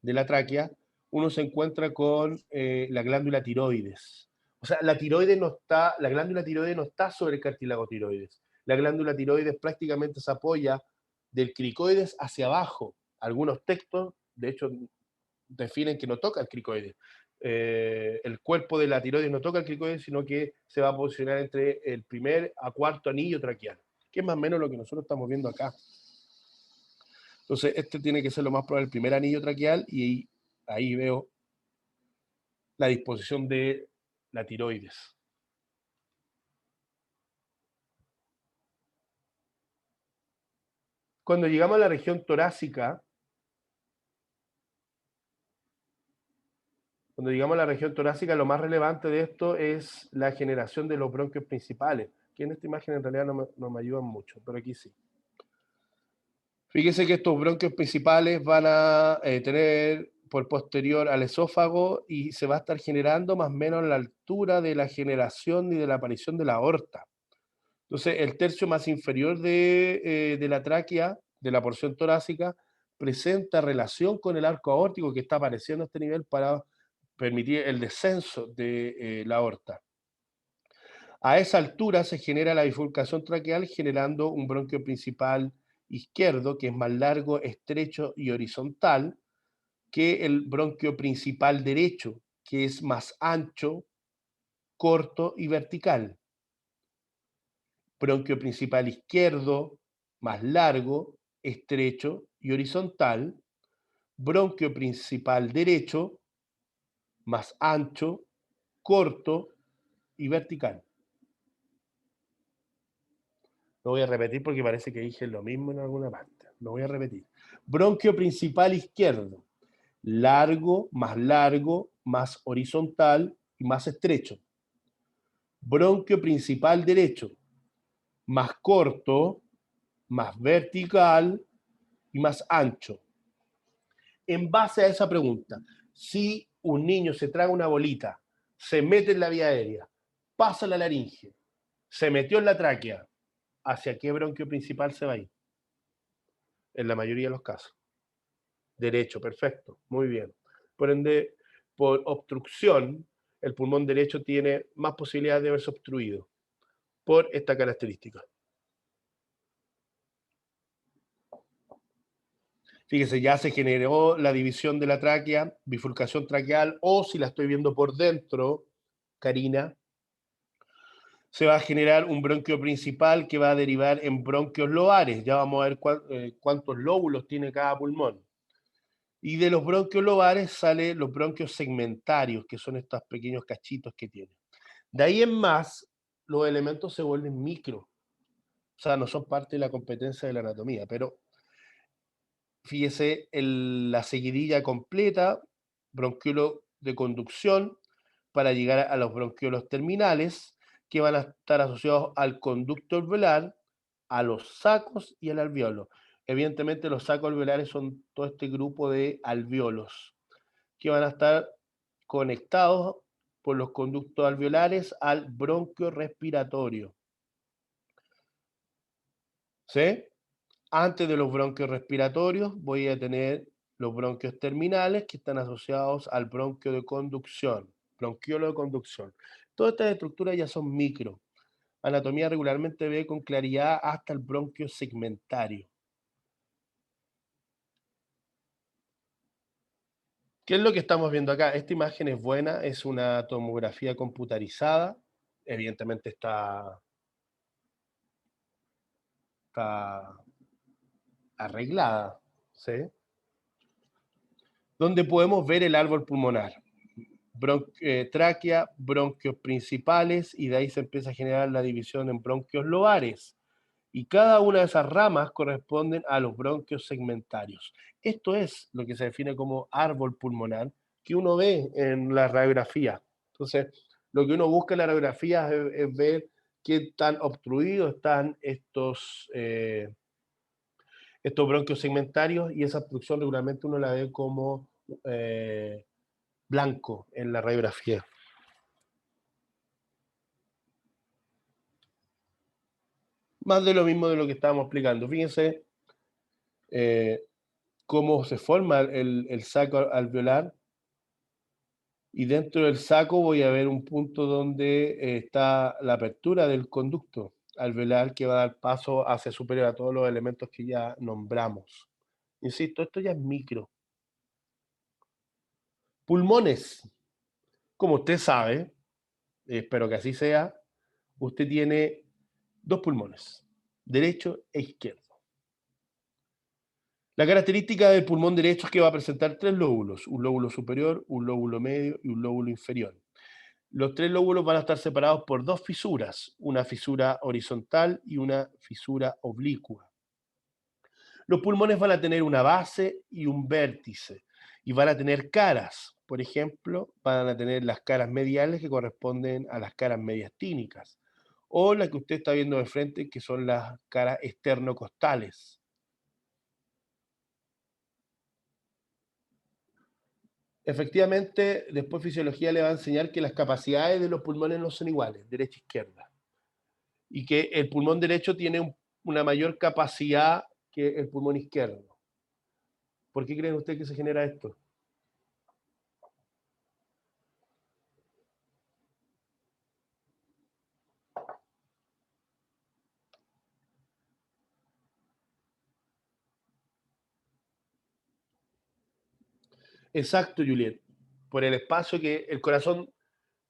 de la tráquea, uno se encuentra con la glándula tiroides. O sea, la glándula tiroides no está sobre el cartílago tiroides. La glándula tiroides prácticamente se apoya del cricoides hacia abajo. Algunos textos, de hecho, definen que no toca el cricoides. El cuerpo de la tiroides no toca el cricoides, sino que se va a posicionar entre el primer a cuarto anillo traqueal, que es más o menos lo que nosotros estamos viendo acá. Entonces, este tiene que ser lo más probable el primer anillo traqueal y ahí veo la disposición de la tiroides. Cuando llegamos a la región torácica, lo más relevante de esto es la generación de los bronquios principales, que en esta imagen en realidad no me ayudan mucho, pero aquí sí. Fíjese que estos bronquios principales van a tener por posterior al esófago y se va a estar generando más o menos a la altura de la generación y de la aparición de la aorta. Entonces, el tercio más inferior de la tráquea, de la porción torácica, presenta relación con el arco aórtico que está apareciendo a este nivel para permitir el descenso de la aorta. A esa altura se genera la bifurcación traqueal generando un bronquio principal izquierdo que es más largo, estrecho y horizontal que el bronquio principal derecho, que es más ancho, corto y vertical. Bronquio principal izquierdo, más largo, estrecho y horizontal. Bronquio principal derecho, más ancho, corto y vertical. Lo voy a repetir porque parece que dije lo mismo en alguna parte. Lo voy a repetir. Bronquio principal izquierdo, largo, más horizontal y más estrecho. Bronquio principal derecho, más corto, más vertical y más ancho. En base a esa pregunta, si un niño se traga una bolita, se mete en la vía aérea, pasa la laringe, se metió en la tráquea, ¿hacia qué bronquio principal se va a ir? En la mayoría de los casos. Derecho, perfecto, muy bien. Por ende, por obstrucción, el pulmón derecho tiene más posibilidades de verse obstruido por esta característica. Fíjese, ya se generó la división de la tráquea, bifurcación traqueal, o si la estoy viendo por dentro, Karina, se va a generar un bronquio principal que va a derivar en bronquios lobares. Ya vamos a ver cuántos lóbulos tiene cada pulmón. Y de los bronquios lobares salen los bronquios segmentarios, que son estos pequeños cachitos que tiene. De ahí en más, los elementos se vuelven micro. O sea, no son parte de la competencia de la anatomía, pero fíjese la seguidilla completa, bronquiolo de conducción, para llegar a los bronquiolos terminales, que van a estar asociados al conducto alveolar, a los sacos y al alveolo. Evidentemente, los sacos alveolares son todo este grupo de alveolos, que van a estar conectados por los conductos alveolares al bronquio respiratorio. ¿Sí? Antes de los bronquios respiratorios voy a tener los bronquios terminales que están asociados al bronquio de conducción, bronquiolo de conducción. Todas estas estructuras ya son micro. Anatomía regularmente ve con claridad hasta el bronquio segmentario. ¿Qué es lo que estamos viendo acá? Esta imagen es buena, es una tomografía computarizada. Evidentemente está arreglada, ¿sí? donde podemos ver el árbol pulmonar. Tráquea, bronquios principales, y de ahí se empieza a generar la división en bronquios lobares. Y cada una de esas ramas corresponden a los bronquios segmentarios. Esto es lo que se define como árbol pulmonar, que uno ve en la radiografía. Entonces, lo que uno busca en la radiografía es ver qué tan obstruidos están estos bronquios segmentarios, y esa obstrucción regularmente uno la ve como blanco en la radiografía. Más de lo mismo de lo que estábamos explicando. Fíjense cómo se forma el saco alveolar, y dentro del saco voy a ver un punto donde está la apertura del conducto alveolar, que va a dar paso hacia superior a todos los elementos que ya nombramos. Insisto, esto ya es micro. Pulmones. Como usted sabe, espero que así sea, usted tiene dos pulmones, derecho e izquierdo. La característica del pulmón derecho es que va a presentar tres lóbulos: un lóbulo superior, un lóbulo medio y un lóbulo inferior. Los tres lóbulos van a estar separados por dos fisuras, una fisura horizontal y una fisura oblicua. Los pulmones van a tener una base y un vértice, y van a tener caras. Por ejemplo, van a tener las caras mediales, que corresponden a las caras mediastínicas, o la que usted está viendo de frente, que son las caras esternocostales. Efectivamente, después fisiología le va a enseñar que las capacidades de los pulmones no son iguales, derecha e izquierda, y que el pulmón derecho tiene una mayor capacidad que el pulmón izquierdo. ¿Por qué creen ustedes que se genera esto? Exacto, Juliet. Por el espacio que el corazón,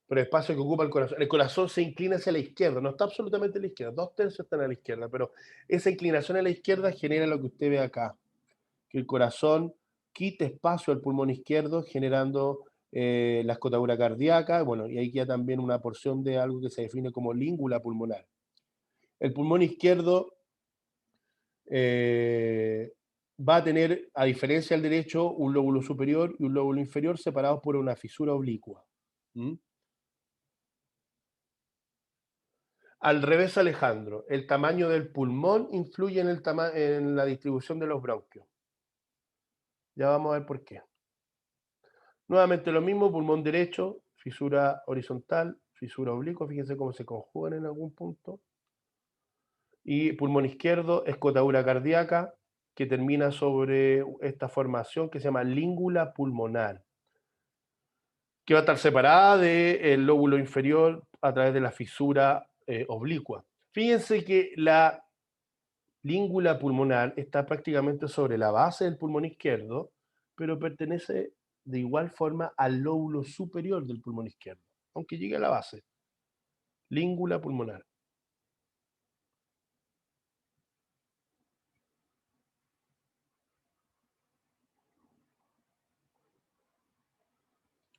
por el espacio que ocupa el corazón. El corazón se inclina hacia la izquierda, no está absolutamente a la izquierda, 2/3 están a la izquierda, pero esa inclinación a la izquierda genera lo que usted ve acá, que el corazón quite espacio al pulmón izquierdo, generando la escotadura cardíaca, bueno, y ahí queda también una porción de algo que se define como língula pulmonar. El pulmón izquierdo va a tener, a diferencia del derecho, un lóbulo superior y un lóbulo inferior separados por una fisura oblicua. ¿Mm? Al revés, Alejandro, el tamaño del pulmón influye en la distribución de los bronquios. Ya vamos a ver por qué. Nuevamente lo mismo: pulmón derecho, fisura horizontal, fisura oblicua, fíjense cómo se conjugan en algún punto. Y pulmón izquierdo, escotadura cardíaca, que termina sobre esta formación que se llama língula pulmonar, que va a estar separada del lóbulo inferior a través de la fisura oblicua. Fíjense que la língula pulmonar está prácticamente sobre la base del pulmón izquierdo, pero pertenece de igual forma al lóbulo superior del pulmón izquierdo, aunque llegue a la base. Língula pulmonar.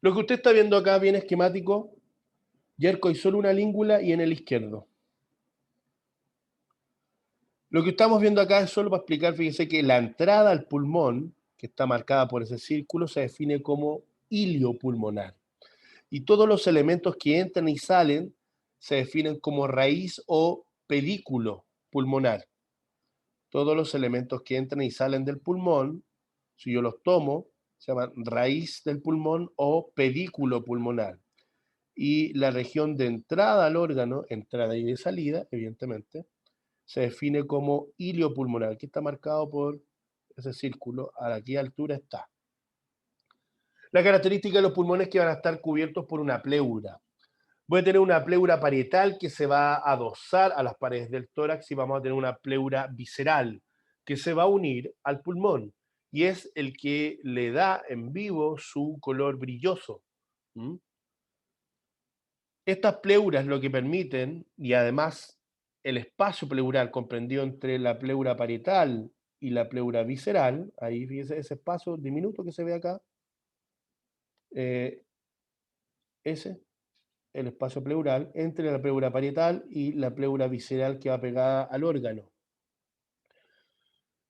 Lo que usted está viendo acá, bien esquemático, Yerko, hay solo una língula y en el izquierdo. Lo que estamos viendo acá es solo para explicar, fíjese que la entrada al pulmón, que está marcada por ese círculo, se define como hilio pulmonar. Y todos los elementos que entran y salen se definen como raíz o pedículo pulmonar. Todos los elementos que entran y salen del pulmón, si yo los tomo, se llaman raíz del pulmón o pedículo pulmonar. Y la región de entrada al órgano, entrada y de salida, evidentemente, se define como hilio pulmonar, que está marcado por ese círculo. ¿A qué altura está? La característica de los pulmones es que van a estar cubiertos por una pleura. Voy a tener una pleura parietal que se va a adosar a las paredes del tórax, y vamos a tener una pleura visceral que se va a unir al pulmón, y es el que le da en vivo su color brilloso. ¿Mm? Estas pleuras lo que permiten, y además el espacio pleural comprendido entre la pleura parietal y la pleura visceral, ahí fíjese ese espacio diminuto que se ve acá, ese, el espacio pleural, entre la pleura parietal y la pleura visceral que va pegada al órgano.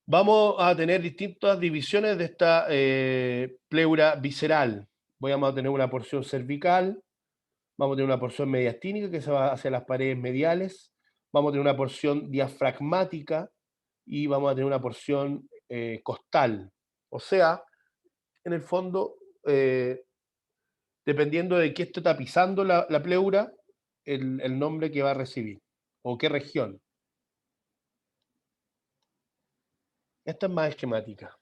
Vamos a tener distintas divisiones de esta pleura visceral. Vamos a tener una porción cervical, vamos a tener una porción mediastínica que se va hacia las paredes mediales, vamos a tener una porción diafragmática y vamos a tener una porción costal. O sea, en el fondo, dependiendo de qué esté tapizando la pleura, el nombre que va a recibir, o qué región. Esta es más esquemática.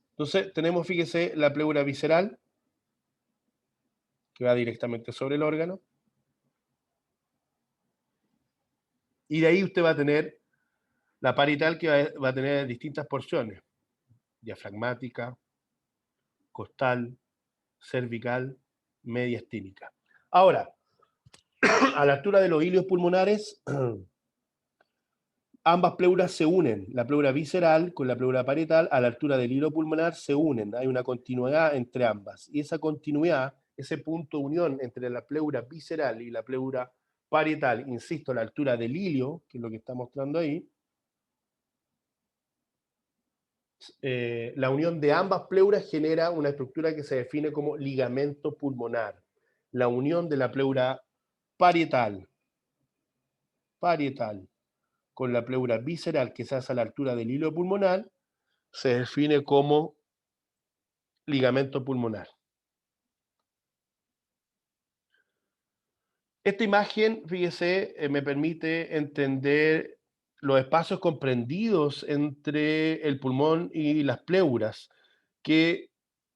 Entonces, tenemos, fíjese, la pleura visceral, que va directamente sobre el órgano. Y de ahí usted va a tener la parietal, que va a tener distintas porciones: diafragmática, costal, cervical, mediastínica. Ahora, a la altura de los hilios pulmonares, ambas pleuras se unen. La pleura visceral con la pleura parietal, a la altura del hilo pulmonar, se unen. Hay una continuidad entre ambas. Y esa continuidad, ese punto de unión entre la pleura visceral y la pleura parietal, insisto, a la altura del hilio, que es lo que está mostrando ahí, la unión de ambas pleuras genera una estructura que se define como ligamento pulmonar. La unión de la pleura parietal con la pleura visceral, que se hace a la altura del hilo pulmonar, se define como ligamento pulmonar. Esta imagen, fíjese, me permite entender los espacios comprendidos entre el pulmón y las pleuras, que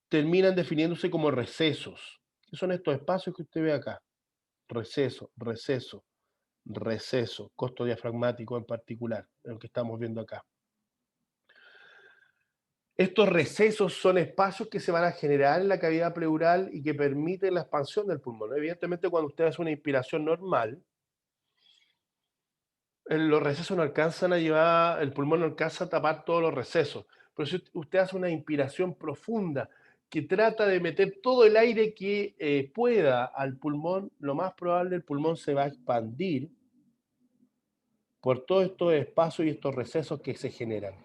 terminan definiéndose como recesos. ¿Qué son estos espacios que usted ve acá? Receso, receso, receso, costo diafragmático en particular, lo que estamos viendo acá. Estos recesos son espacios que se van a generar en la cavidad pleural y que permiten la expansión del pulmón. Evidentemente, cuando usted hace una inspiración normal, los recesos no alcanzan a llevar, el pulmón no alcanza a tapar todos los recesos. Pero si usted hace una inspiración profunda que trata de meter todo el aire que pueda al pulmón, lo más probable el pulmón se va a expandir por todos estos espacios y estos recesos que se generan.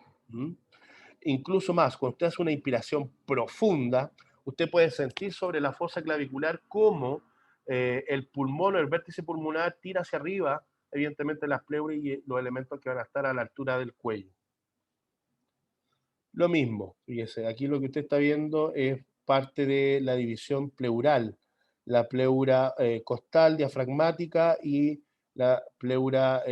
Incluso más, cuando usted hace una inspiración profunda, usted puede sentir sobre la fosa clavicular cómo el pulmón o el vértice pulmonar tira hacia arriba, evidentemente las pleuras y los elementos que van a estar a la altura del cuello. Lo mismo, fíjese, aquí lo que usted está viendo es parte de la división pleural, la pleura costal diafragmática y la pleura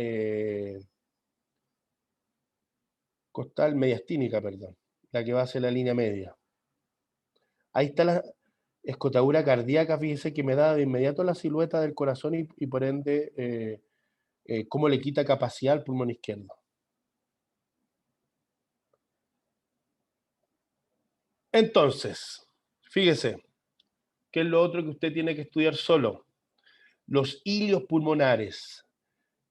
costal mediastínica, perdón, la que va hacia la línea media. Ahí está la escotadura cardíaca, fíjese que me da de inmediato la silueta del corazón y por ende cómo le quita capacidad al pulmón izquierdo. Entonces, fíjese, ¿qué es lo otro que usted tiene que estudiar solo? Los hilios pulmonares.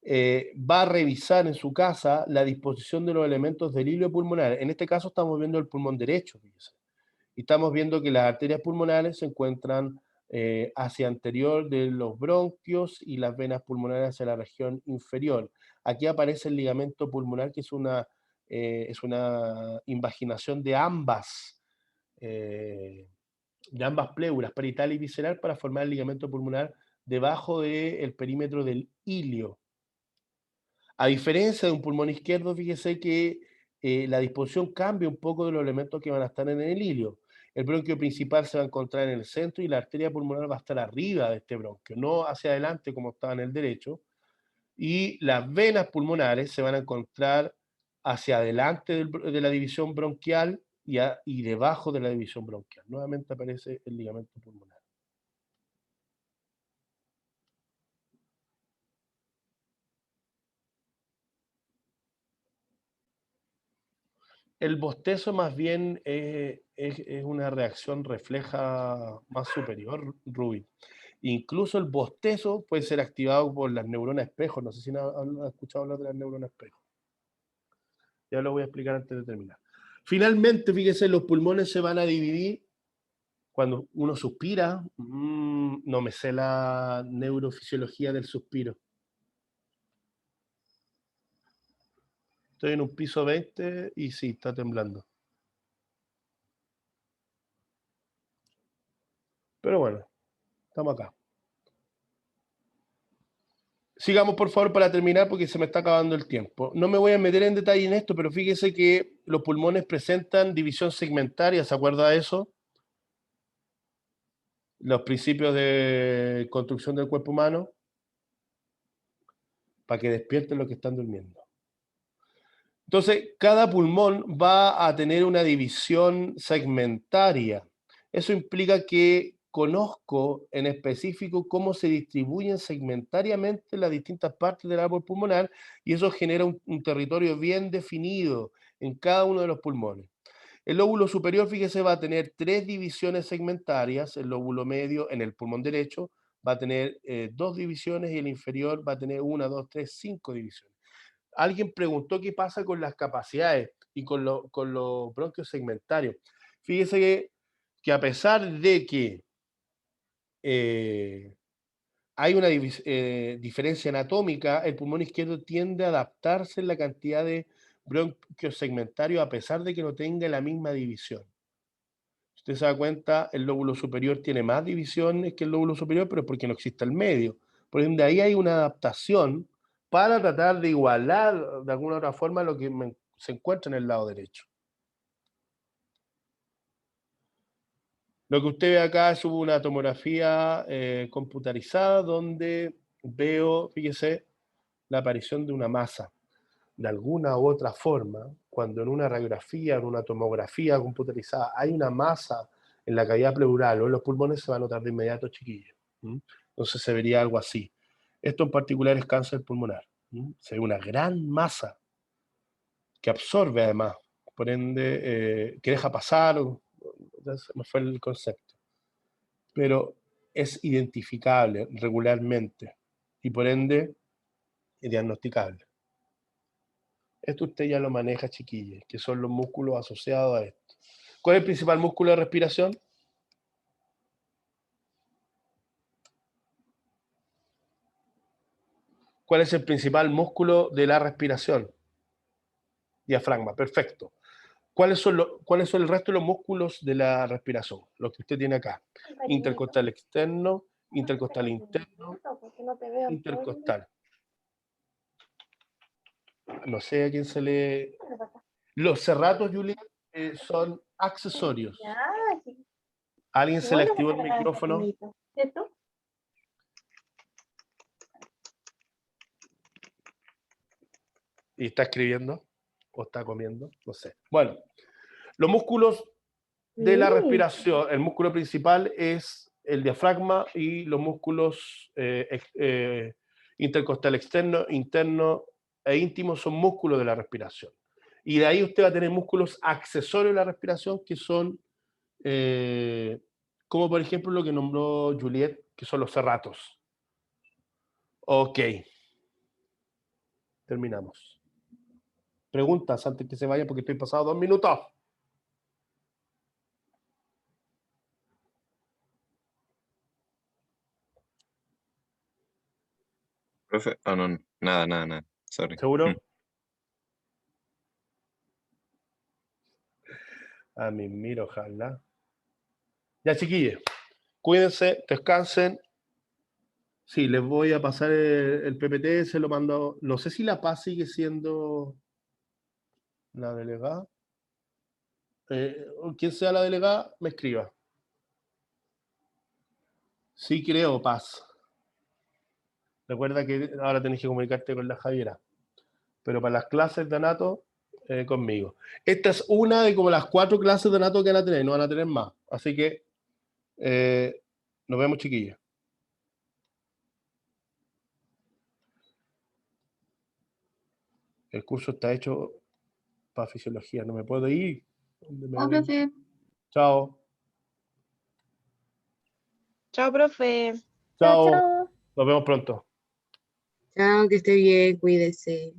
Va a revisar en su casa la disposición de los elementos del hilio pulmonar. En este caso estamos viendo el pulmón derecho, fíjese. Y estamos viendo que las arterias pulmonares se encuentran hacia anterior de los bronquios y las venas pulmonares hacia la región inferior. Aquí aparece el ligamento pulmonar, que es una invaginación de ambas pleuras, parietal y visceral, para formar el ligamento pulmonar debajo del perímetro del hilio. A diferencia de un pulmón izquierdo, fíjese que la disposición cambia un poco de los elementos que van a estar en el hilio. El bronquio principal se va a encontrar en el centro y la arteria pulmonar va a estar arriba de este bronquio, no hacia adelante como estaba en el derecho. Y las venas pulmonares se van a encontrar hacia adelante de la división bronquial y debajo de la división bronquial. Nuevamente aparece el ligamento pulmonar. El bostezo más bien es una reacción refleja más superior, Ruby. Incluso el bostezo puede ser activado por las neuronas espejo. No sé si han escuchado hablar de las neuronas espejo. Ya lo voy a explicar antes de terminar. Finalmente, fíjese, los pulmones se van a dividir cuando uno suspira. No me sé la neurofisiología del suspiro. Estoy en un piso 20 y sí, está temblando. Pero bueno, estamos acá. Sigamos, por favor, para terminar, porque se me está acabando el tiempo. No me voy a meter en detalle en esto, pero fíjese que los pulmones presentan división segmentaria, ¿se acuerda de eso? Los principios de construcción del cuerpo humano, para que despierten los que están durmiendo. Entonces, cada pulmón va a tener una división segmentaria. Eso implica que conozco en específico cómo se distribuyen segmentariamente las distintas partes del árbol pulmonar y eso genera un territorio bien definido en cada uno de los pulmones. El lóbulo superior, fíjese, va a tener 3 divisiones segmentarias, el lóbulo medio en el pulmón derecho va a tener 2 divisiones y el inferior va a tener 1, 2, 3, 5 divisiones. Alguien preguntó qué pasa con las capacidades y con los bronquios segmentarios. Fíjese que a pesar de que hay una diferencia anatómica, el pulmón izquierdo tiende a adaptarse en la cantidad de bronquios segmentarios a pesar de que no tenga la misma división. Usted se da cuenta, el lóbulo superior tiene más divisiones que el lóbulo superior, pero es porque no existe el medio. Por ende, ahí hay una adaptación para tratar de igualar de alguna otra forma lo que se encuentra en el lado derecho. Lo que usted ve acá es una tomografía computarizada donde veo, fíjese, la aparición de una masa. De alguna u otra forma, cuando en una radiografía, en una tomografía computarizada, hay una masa en la cavidad pleural o en los pulmones, se va a notar de inmediato, chiquillos. Entonces se vería algo así. Esto en particular es cáncer pulmonar. Se ve una gran masa que absorbe además, por ende, que deja pasar, se me fue el concepto, pero es identificable regularmente y por ende es diagnosticable. Esto usted ya lo maneja, chiquillos, que son los músculos asociados a esto. ¿Cuál es el principal músculo de respiración? ¿Cuál es el principal músculo de la respiración? Diafragma, perfecto. ¿Cuáles son el resto de los músculos de la respiración? Los que usted tiene acá. Intercostal externo, intercostal interno, intercostal. No sé a quién se le... Los cerratos, Julián, son accesorios. ¿A alguien se le activó el micrófono? ¿Y está escribiendo? ¿O está comiendo? No sé. Bueno, los músculos de la respiración, el músculo principal es el diafragma y los músculos intercostal externo, interno e íntimo son músculos de la respiración. Y de ahí usted va a tener músculos accesorios de la respiración que son, como por ejemplo lo que nombró Juliet, que son los serratos. Ok. Terminamos. Preguntas antes que se vaya porque estoy pasado 2 minutos. Profe, no, nada, sorry. ¿Seguro? A mí miro, ojalá. Ya, chiquillos, cuídense, descansen. Sí, les voy a pasar el PPT, se lo mando. No sé si La Paz sigue siendo la delegada. Quien sea la delegada, me escriba. Sí, creo, Paz. Recuerda que ahora tenés que comunicarte con la Javiera. Pero para las clases de anato, conmigo. Esta es una de como las 4 clases de anato que van a tener, no van a tener más. Así que nos vemos, chiquillos. El curso está hecho para fisiología, no me puedo ir. Oh, profe. Chao. Chao, profe. Chao. Chao. Nos vemos pronto. Chao, que esté bien, cuídese.